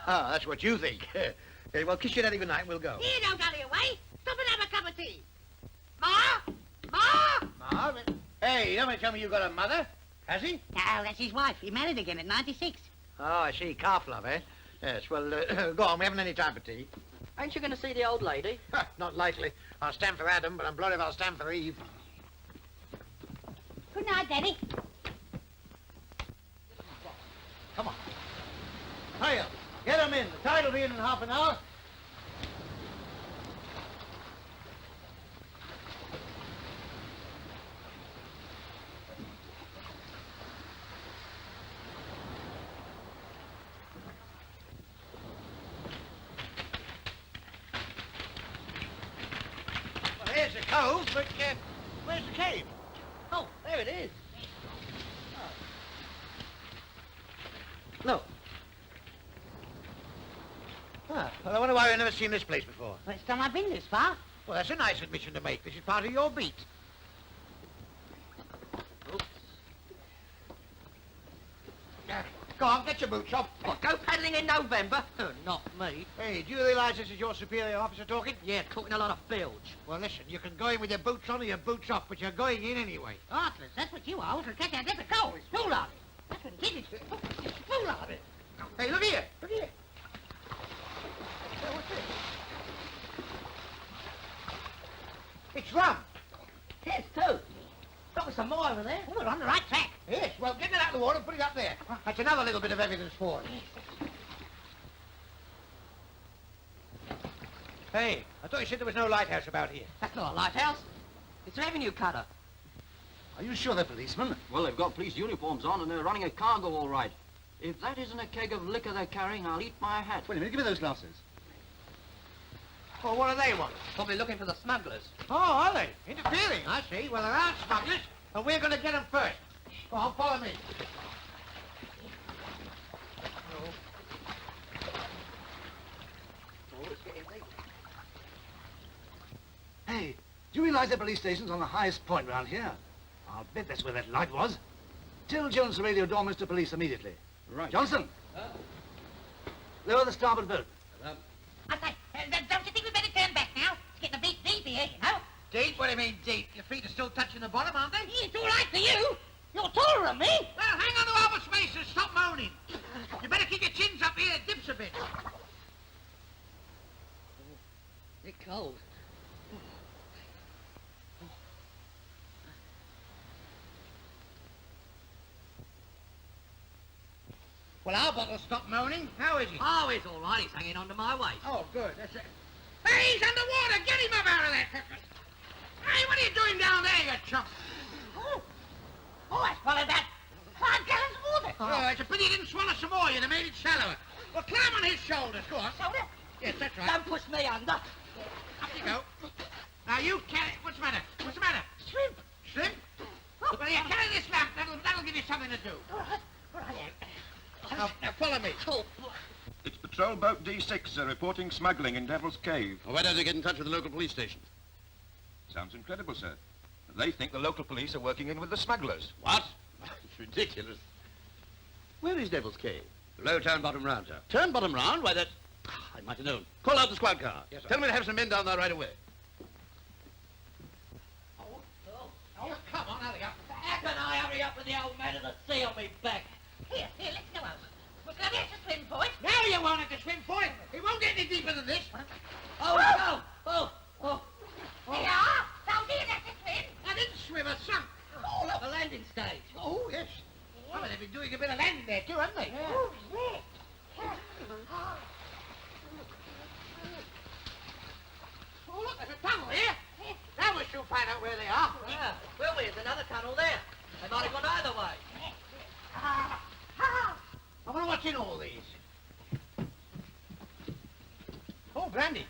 That's what you think. Well, kiss your daddy goodnight, we'll go. Here, don't hurry away. Stop and have a cup of tea. Ma! Ma! Ma? Hey, you don't want to tell me you've got a mother? Has he? No, that's his wife. He married again at 96. Oh, I see. Calf love, eh? Yes, well, go on. We haven't any time for tea. Ain't you going to see the old lady? Not likely. I'll stand for Adam, but I'm bloody if I'll stand for Eve. Good night, Daddy. Come on. Hurry up. Get 'em in. The tide will be in half an hour. Well, here's the cove, but where's the cave? Oh, there it is. Look. Ah, well, I wonder why we've never seen this place before. First time I've been this far. Well, that's a nice admission to make. This is part of your beat. Oops. Go on, get your boot shop. What, go paddling in November? Not me. Hey, do you realise this is your superior officer talking? Yeah, talking a lot of bilge. Well, listen, you can go in with your boots on or your boots off, but you're going in anyway. Heartless, that's what you are. It'll catch out different goals. Foolhardy. That's what it is. It's foolhardy. Hey, look here. Look here. Hey, what's this? It's rum. Yes, too. Got some more over there. Oh, we're on the right track. Yes, well, get it out of the water and put it up there. That's another little bit of evidence for us. Hey, I thought you said there was no lighthouse about here. That's not a lighthouse. It's a revenue cutter. Are you sure they're policemen? Well, they've got police uniforms on and they're running a cargo all right. If that isn't a keg of liquor they're carrying, I'll eat my hat. Wait a minute, give me those glasses. Well, what do they want? Probably looking for the smugglers. Oh, are they? Interfering, I see. Well, there aren't smugglers, and we're going to get them first. Go on, follow me. Hey, do you realise that police station's on the highest point round here? I'll bet that's where that light was. Tell Jones to radio door Mr. Police immediately. Right. Johnson! Lower the starboard boat. I say, don't you think we'd better turn back now? It's getting a bit deep here, you know. Deep? What do you mean, deep? Your feet are still touching the bottom, aren't they? It's all right for you. You're taller than me. Well, hang on to our space and stop moaning. You better keep your chins up here. It dips a bit. It's cold. Well, our bottle stopped moaning. How is he? Oh, he's all right. He's hanging on to my waist. Oh, good. That's it. Hey, he's underwater. Get him up out of there. Hey, what are you doing down there, you chump? Oh, I swallowed that 5 gallons of water. Oh, it's a pity you didn't swallow some more. You'd have made it shallower. Well, climb on his shoulders. Go on. Shoulder? Yes, that's right. Don't push me under. Up you go. Now, you carry... What's the matter? What's the matter? Shrimp. Shrimp? Well, you carry this lamp. That'll give you something to do. All right. Now, follow me. Oh, It's Patrol Boat D6 reporting smuggling in Devil's Cave. Well, why don't you get in touch with the local police station? Sounds incredible, sir. They think the local police are working in with the smugglers. What? It's ridiculous. Where is Devil's Cave? Below Turnbotham Round, sir. Turnbotham Round? Why, that... I might have known. Call out the squad car. Yes, sir. Tell me to have some men down there right away. Oh, come on, hurry up. how can I hurry up with the old man of the sea on me back? Here, let's go over. We'll go there to swim point. Now you won't have to swim for it. It won't get any deeper than this. Oh, no! Oh. Here you are. Down here, that's a swim. I didn't swim, I sunk. Oh, look, the landing stage. Oh, yes. Well, they've been doing a bit of landing there, too, haven't they? Oh, yeah. Oh, look, there's a tunnel here. Now we'll soon find out where they are. Yeah, will we? There's another tunnel there. They might have gone either way. I wonder what's in all these. Oh, brandy.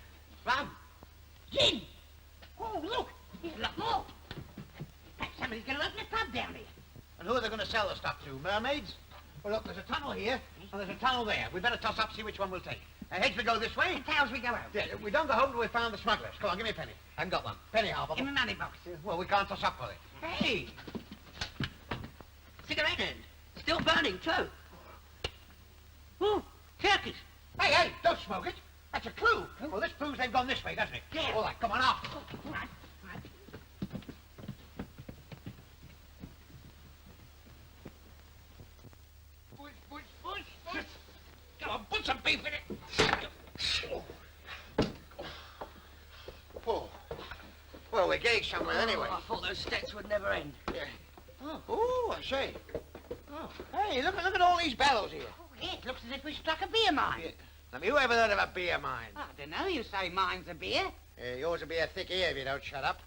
Rum. Gin. Oh, look. Here's a lot more. Perhaps somebody's going to open a pub down here. And who are they going to sell the stuff to? Mermaids? Well, look, there's a tunnel here, and there's a tunnel there. We'd better toss up, see which one we'll take. Heads we go this way. And tails we go out. Yeah, we don't go home till we found the smugglers. Come on, give me a penny. I haven't got one. Penny, Harbour. In the money box. Well, we can't toss up for it. Hey! Cigarette end. Still burning, too. Oh, turkeys. Hey, don't smoke it. That's a clue. Well, this proves they've gone this way, doesn't it? Yeah. All right, come on, off. All right. Push. Come on, put some beef in it. Oh. Well, we're getting somewhere anyway. Oh, I thought those steps would never end. Yeah. Oh, I say. Oh. Hey, look at all these barrels here. Oh, yeah, it looks as if we struck a beer mine. Yeah. Now, you ever heard of a beer mine? I don't know. You say mine's a beer. Yours will be a thick ear if you don't shut up.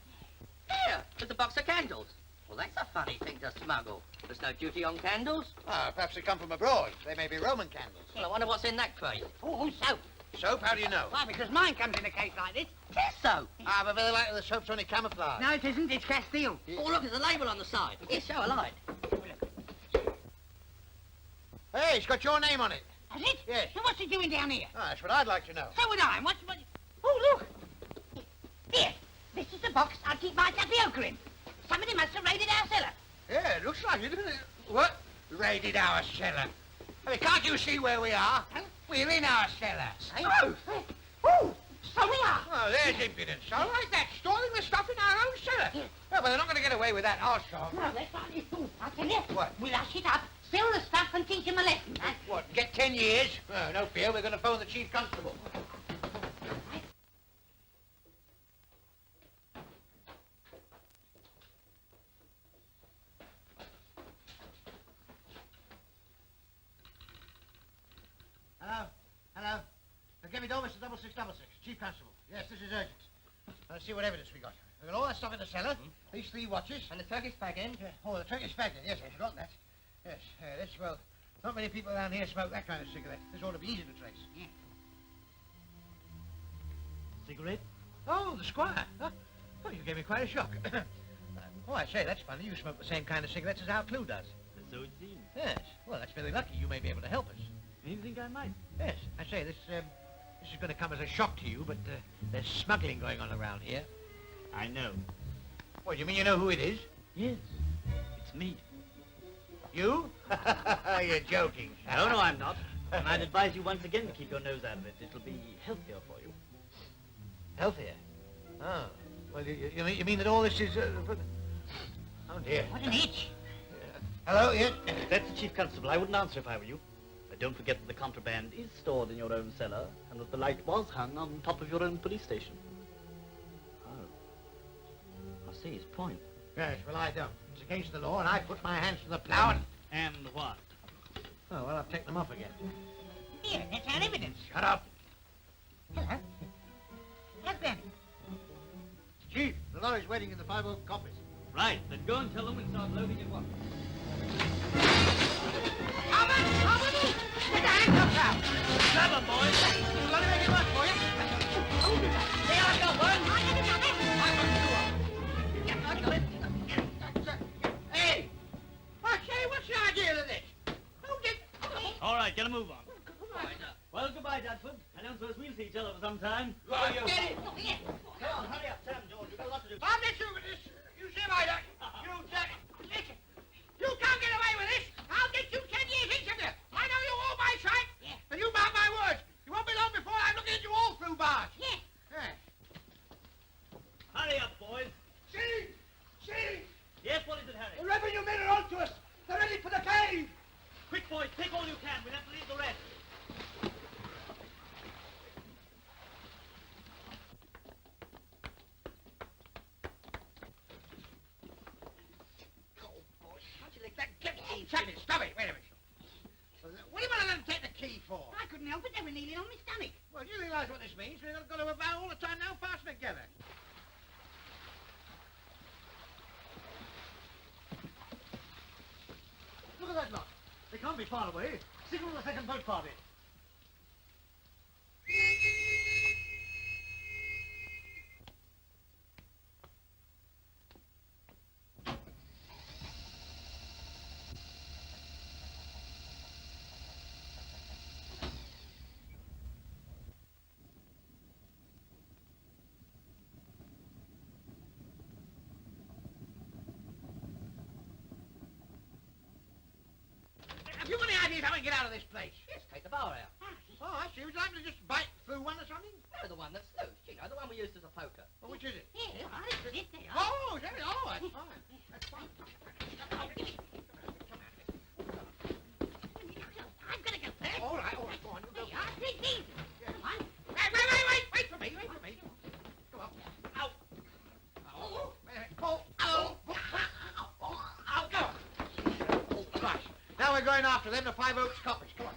Here, there's a box of candles. Well, that's a funny thing to smuggle. There's no duty on candles. Ah, perhaps they come from abroad. They may be Roman candles. Well, I wonder what's in that crate. Oh, soap. Soap? How do you know? Why, because mine comes in a case like this. There's soap. Ah, but very likely the soap's only camouflage. No, it isn't. It's Castile. Oh, look, there's a label on the side. Here, show a light. Hey, it's got your name on it. Has it? Yes. And what's it doing down here? Ah, that's what I'd like to know. So would I. What? Oh, look. Here. This is the box I keep my tapioca in. Somebody must have raided our cellar. Yeah, it looks like it, doesn't it? What? Raided our cellar. I mean, can't you see where we are? We're in our cellar. Oh, oh, so we are. Oh, there's impudence. All right, that, storing the stuff in our own cellar. Well, but they're not going to get away with that, I'll show 'em. No, that's right. I'll tell you. What? We'll hush it up, spill the stuff and teach him a lesson. Huh? What, get 10 years? Oh, no fear, we're going to phone the Chief Constable. Hello? Hello? Give me over to 6666. Chief Constable. Yes, this is urgent. Let's see what evidence we got. We got all that stuff in the cellar. These 3 watches. And the Turkish bag end. Oh, the Turkish bag then. Yes, I forgot that. Yes, this, well, not many people around here smoke that kind of cigarette. This ought to be easy to trace. Yeah. Cigarette? Oh, the squire. Huh? Oh, you gave me quite a shock. Oh, I say, that's funny. You smoke the same kind of cigarettes as our clue does. So it seems. Yes. Well, that's very lucky. You may be able to help us. You think I might? Yes. I say, this is going to come as a shock to you, but there's smuggling going on around here. I know. What, you mean you know who it is? Yes. It's me. You? You're joking. No, I'm not. And I'd advise you once again to keep your nose out of it. It'll be healthier for you. Healthier? Oh. Well, you mean that all this is... Oh, dear. What an itch. Hello, yes? That's the Chief Constable. I wouldn't answer if I were you. But don't forget that the contraband is stored in your own cellar and that the light was hung on top of your own police station. Oh. I see his point. Yes, well, I don't. It's against the law, and I put my hands to the plow and... And what? Oh, well, I've taken them off again. Here, that's our evidence. Shut up. Hello. Hello, Granny. Chief, the lorry's waiting in the 5 Oak Coppice. Right, then go and tell them we start loading at once. Get the handcuffs out! Grab 'em, boys! You want to make it work for you? There I got one. I got another. I got 2 of them. Hey! I say, what's the idea of this? Who did... All right, get a move on. Well, goodbye, Dudford. I don't suppose we'll see each other for some time. Get it! Oh, yeah. Come on, hurry up, Sam, George. We've got a lot to do. I'm not sure with this. You see my duck. You duck. Listen. You can't get away with this. I'll get you 10 years each of you. I know you all by sight. Yeah. But you mark my words. You won't be long before I'm looking at you all through bars. Yeah. Yeah. Hurry up, boys. See? See? Yes, what is it, Harry? The revenue men are on to us. They're ready for the cave. Quick, boys, take all you can. We'll have to leave the rest. Shut it. Stop it. Wait a minute. What do you want to let them take the key for? I couldn't help it. They were kneeling on my stomach. Well, do you realise what this means? We've got to avow all the time now, fasten together. Look at that lot. They can't be far away. Signal the second boat party. Have you any ideas how we can get out of this place? Yes, take the bar out. Oh, I see. Would you like me to just bite through one or something? No, the one that's loose. You know, the one we used as a poker. Well, which is it? Yeah, all right. Yes, they are. Oh, is that it? Oh, that's fine. That's fine. I've got to go first. All right, go on. You go. There you are. Take these. Come on. Wait for me. Come on. Ow. Oh. Wait a minute. Pull. Ow. Ow, go on. Oh, gosh. Now we're going after them, the 5 Oaks Coppice. Come on.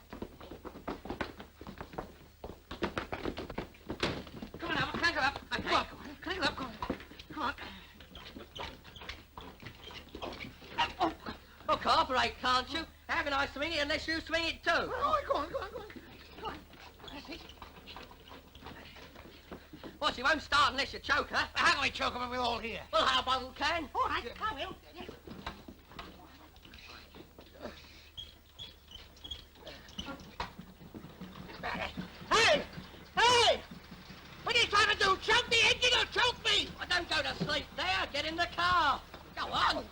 Come on now, crank it up. Okay. Come on. Crank it up, come on. Well, cooperate, can't you? How can I swing it unless you swing it too? Oh, go on. That's it. Well, she won't start unless you choke her. How can we choke them when we're all here? Well, how about we can? All right, I will. Yes. Hey! Hey! What are you trying to do? Choke the engine or choke me? Well, don't go to sleep there. Get in the car. Go on.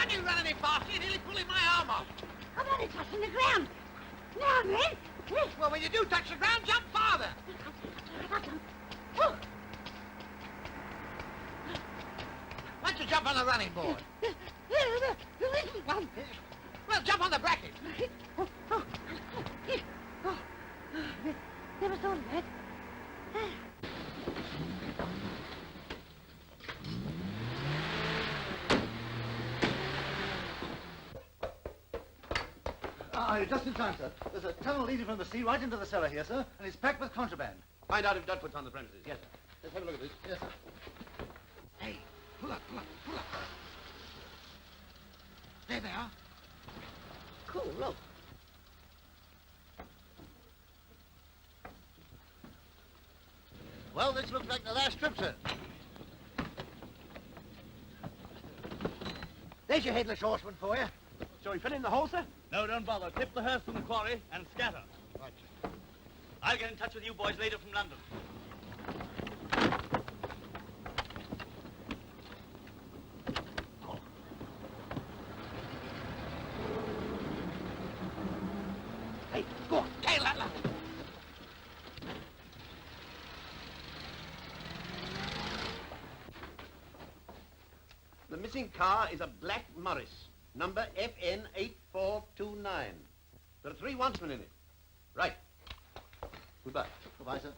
Don't you run any faster, you're nearly pulling my arm off. I'm only touching the ground. Now then. Well, when you do touch the ground, jump farther. Oh. Why don't you jump on the running board? The little one. Well, jump on the bracket. Never thought of that. You're just in time, sir. There's a tunnel leading from the sea right into the cellar here, sir, and it's packed with contraband. Find out if Dudford's on the premises. Yes, sir. Let's have a look at this. Yes, sir. Hey, pull up. There they are. Cool, look. Well, this looks like the last trip, sir. There's your headless horseman for you. Shall we fill in the hole, sir? No, don't bother. Tip the hearse from the quarry and scatter. Right. I'll get in touch with you boys later from London. Hey, go on, tail that ladder. The missing car is a black Morris, number FN8429. There are 3 wantsmen in it. Right. Goodbye. Goodbye, sir.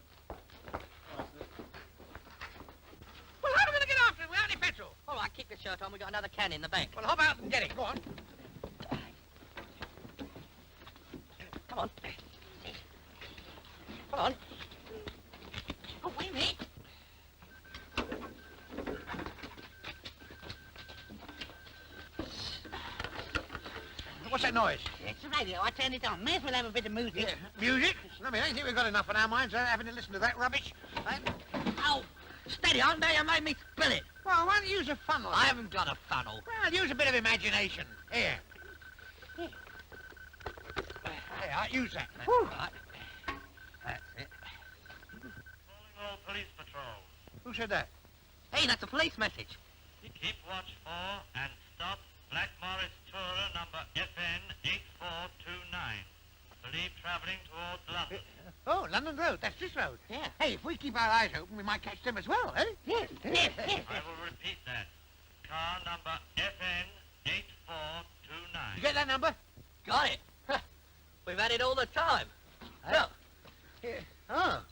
Well, how are we going to get after him without any petrol? All right, keep your shirt on. We got another can in the bank. Well, hop out and get it. Go on. Come on. Come on. Oh, wait a minute. What's that noise? It's the radio. I turned it on. May as well have a bit of music. Yeah, music? I mean, I think we've got enough on our minds having to listen to that rubbish. Oh, steady on. Now you made me spill it. Well, why don't you use a funnel? I haven't got a funnel. Well, use a bit of imagination. Here. There, use that. Right. That's it. Calling all police patrols. Who said that? Hey, that's a police message. Keep watch for and stop Black Morris tourer number FN8429. Believed travelling towards London. Oh, London Road. That's this road. Yeah. Hey, if we keep our eyes open, we might catch them as well, eh? Yes, yes, yes. I will repeat that. Car number FN8429. You get that number? Got it. We've had it all the time. Look, Yeah. Oh.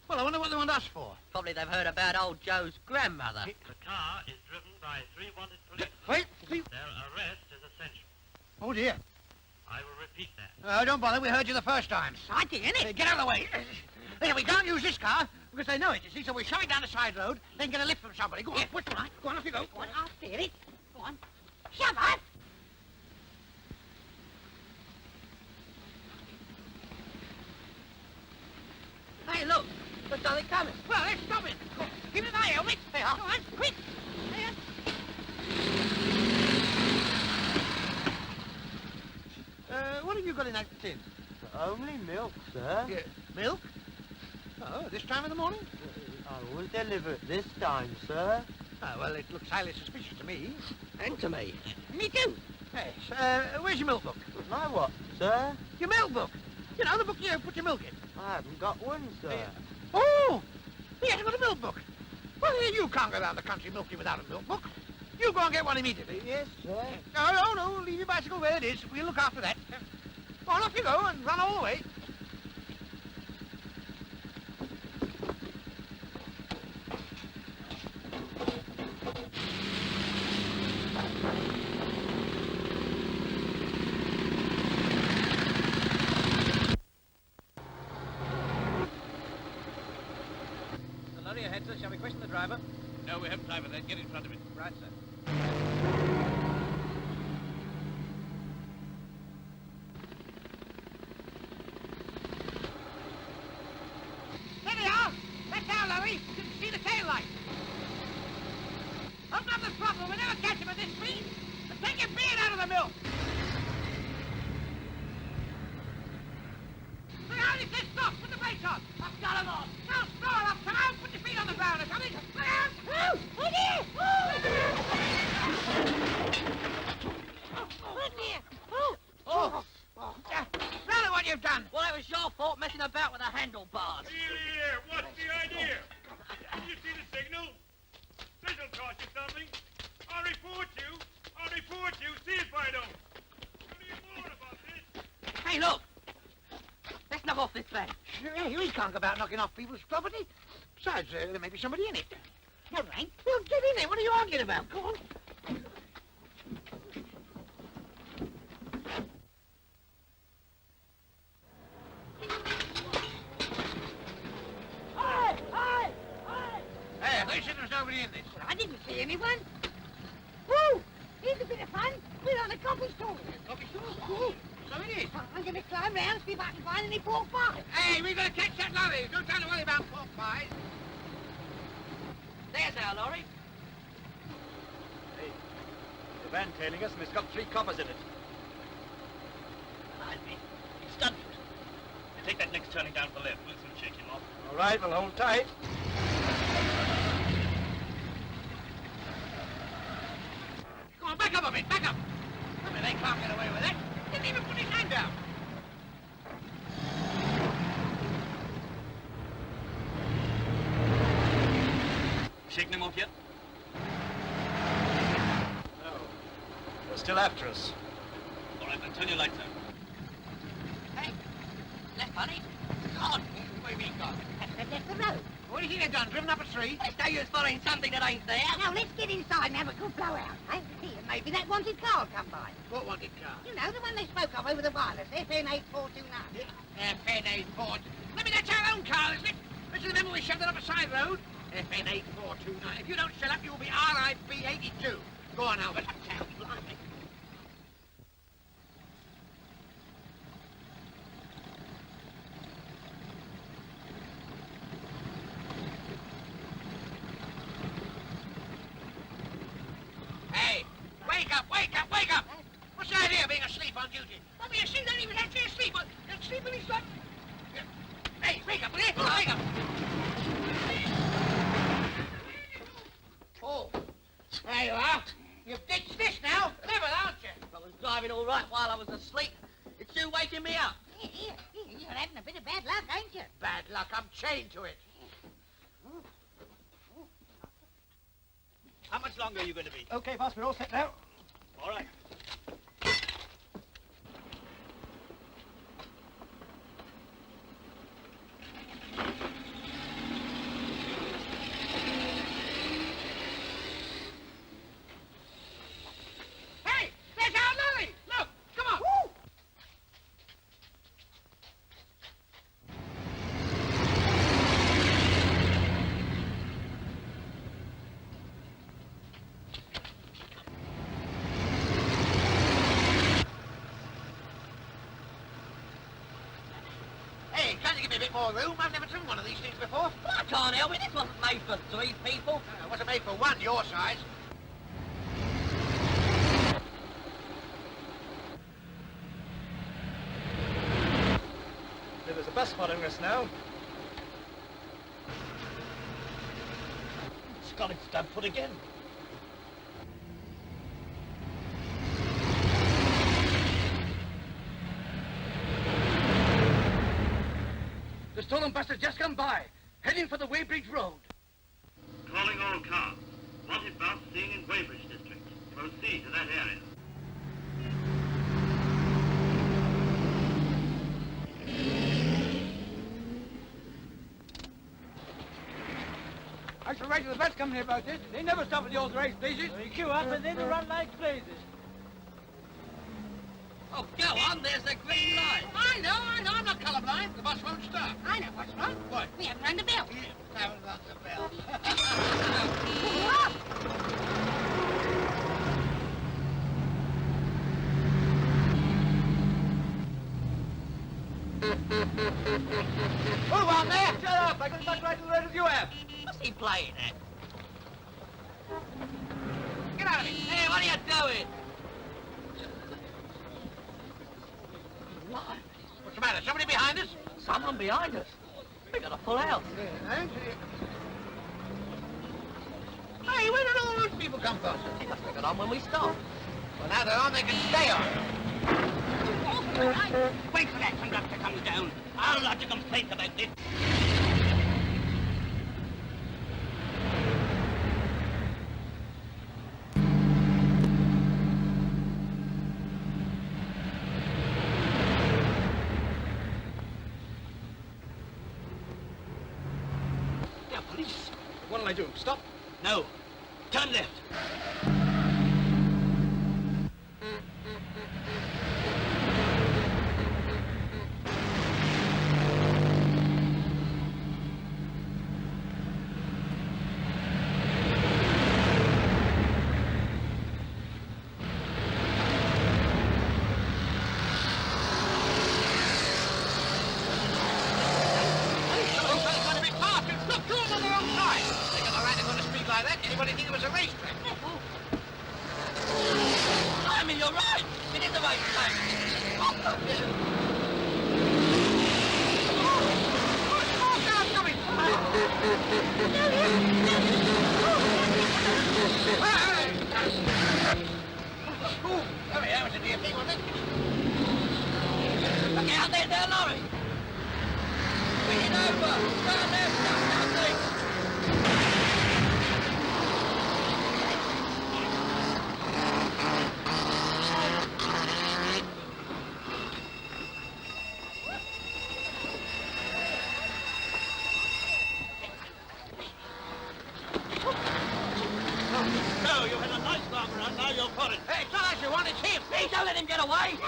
Well, I wonder what they want us for. probably they've heard about old Joe's grandmother. The car is driven by 3 wanted police. Wait. See. Their arrest is essential. Oh, dear. I will repeat that. Oh, don't bother. We heard you the first time. Exciting, isn't it? Get out of the way. Here, we can't use this car because they know it, you see, so we shove it down the side road, then get a lift from somebody. Go on. Push the right. Go on, off you go. Go on, I'll steer it. Go on. Shove us. Hey, look. There's something coming. Well, let's stop it. Go on. Give it my helmet. They are. Go on, quick. There. What have you got in that tin? Only milk, sir. Yeah, milk? Oh, this time of the morning? I will deliver it this time, sir. Oh, well, it looks highly suspicious to me. And to me. Me too. Yes, where's your milk book? My what, sir? Your milk book. You know, the book you put your milk in. I haven't got one, sir. Oh! He hasn't got a milk book. Well, you can't go around the country milking without a milk book. You go and get one immediately. Yes, sir. No, leave your bicycle where it is. We'll look after that. Go on, off you go and run all the way. The lorry ahead, sir. Shall we question the driver? No, we haven't time for that. Get in front of it. Right, sir. There they are. That's our lorry. You can see the tail light. Open up the throttle. We'll never catch him at this speed. And take your beard out of the milk. Look out, he says stop. Put the brakes on. I've got 'em on. No, slow up. Come out. Put your feet on the ground or something. Look out. Oh, oh dear. Oh. about with the handlebars. Here, what's the idea? Did you see the signal? This'll cost you something. I'll report you. See if I don't. What do you want about this? Hey, look! Let's knock off this van. Hey, we can't go about knocking off people's property. Besides, there may be somebody in it. No, Frank. Well, get in there. What are you arguing about? Go on. Hey, they said there's nobody in this. Well, I didn't see anyone. Woo! Here's a bit of fun. We're on a coffee stall. Coffee store? Ooh, so it is. I'm going to climb round, see if I can find any pork pies. Hey, we've got to catch that lorry. Don't try to worry about pork pies. There's our lorry. Hey, the van tailing us and it's got 3 coppers in it. Stunned. You take that next turning down to the left. We'll soon shake him off. All right, we'll hold tight. Come on, back up a bit, back up. I mean, they can't get away with it. Didn't even put his hand down. Shaking him off yet? No. They're still after us. All right, then turn your lights out. Hey, left, honey. God, What do you mean, God? They've left the road. What do you think they've done? Driven up a tree? it's no use following something that ain't there. Now, let's get inside and have a good blowout, eh? See, and maybe that wanted car will come by. What wanted car? You know, the one they spoke of over the wireless, FN 8429. FN 8429. Maybe that's our own car, isn't it? Don't you remember we shoved it up a side road? FN 8429. If you don't shut up, you'll be RIB 82. Go on, Albert. Blimey. Hey, wake up, wake up, wake up! What's the idea of being asleep on duty? I mean, you don't even actually asleep. You're sleeping is like... Hey, wake up, will you? Wake up! Oh, there you are. You've ditched this now. Clever, aren't you? I was driving all right while I was asleep. It's you waking me up. You're having a bit of bad luck, ain't you? Bad luck, I'm chained to it. How much longer are you going to be? Okay, boss, we're all set now. All right. Hey, there's our lorry. Look, come on. Woo! Hey, can't you give me a bit more room? I've never driven one of these things before. I can't help it. This wasn't made for 3 people. It wasn't made for one your size. There's a bus following us now. It's got its stub foot again. The stolen bus has just come by, heading for the Weybridge Road. Calling all cars. Wanted bus seen in Weybridge district. Proceed to that area. I shall write to the bus company about this. They never stop at the old race places. They queue up and then they run like blazes. Oh, go on. There's the green light. I know. I'm not colourblind. The bus won't stop. I know what's wrong. What? We haven't rung the bell. Haven't rung the bell. Move on there! Shut up! I can back right to the road as you have. What's he playing at? Get out of here. Hey, what are you doing? What's the matter? Somebody behind us? Someone behind us. We got a full house. Hey, where did all those people come from? They must have got on when we stopped. Well, now they're on, they can stay on. Wait for that conductor comes down. I'll lodge a complaint about this. They're police. What'll I do? Stop? No. Turn left. Anybody think it was a racetrack? I mean, you're right. It is the right place. That was a dear thing, wasn't it? Look out, there's their lorry. Bring it over. Turn left, nothing. So, you had a nice long run, now you're for it. Hey, Sarge, you want it him? Hey, don't let him get away.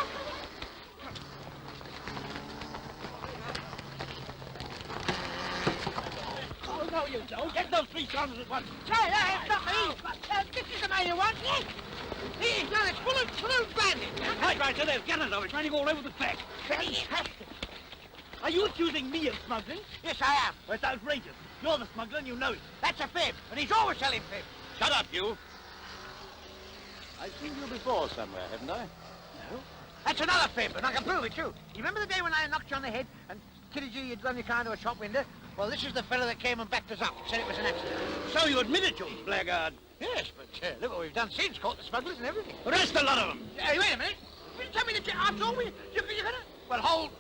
Oh, no, you don't. Get those three sons at once. Hey, it's not me. This is the man you want. He's done it full of bandits. Right, so there's gunners of it running all over the track. Fantastic. Are you accusing me of smuggling? Yes, I am. Well, it's outrageous. You're the smuggler and you know it. That's a fib, and he's always telling fibs. Shut up, you. I've seen you before somewhere, haven't I? No. That's another fib, and I can prove it, too. You remember the day when I knocked you on the head and Kitty G, you'd run your car into a shop window? Well, this is the fellow that came and backed us up and said it was an accident. So you admitted, you blackguard. Yes, but look what we've done since. Caught the smugglers and everything. Arrest a lot of them. Hey, wait a minute. Will you tell me that after all, you're gonna... Well, hold.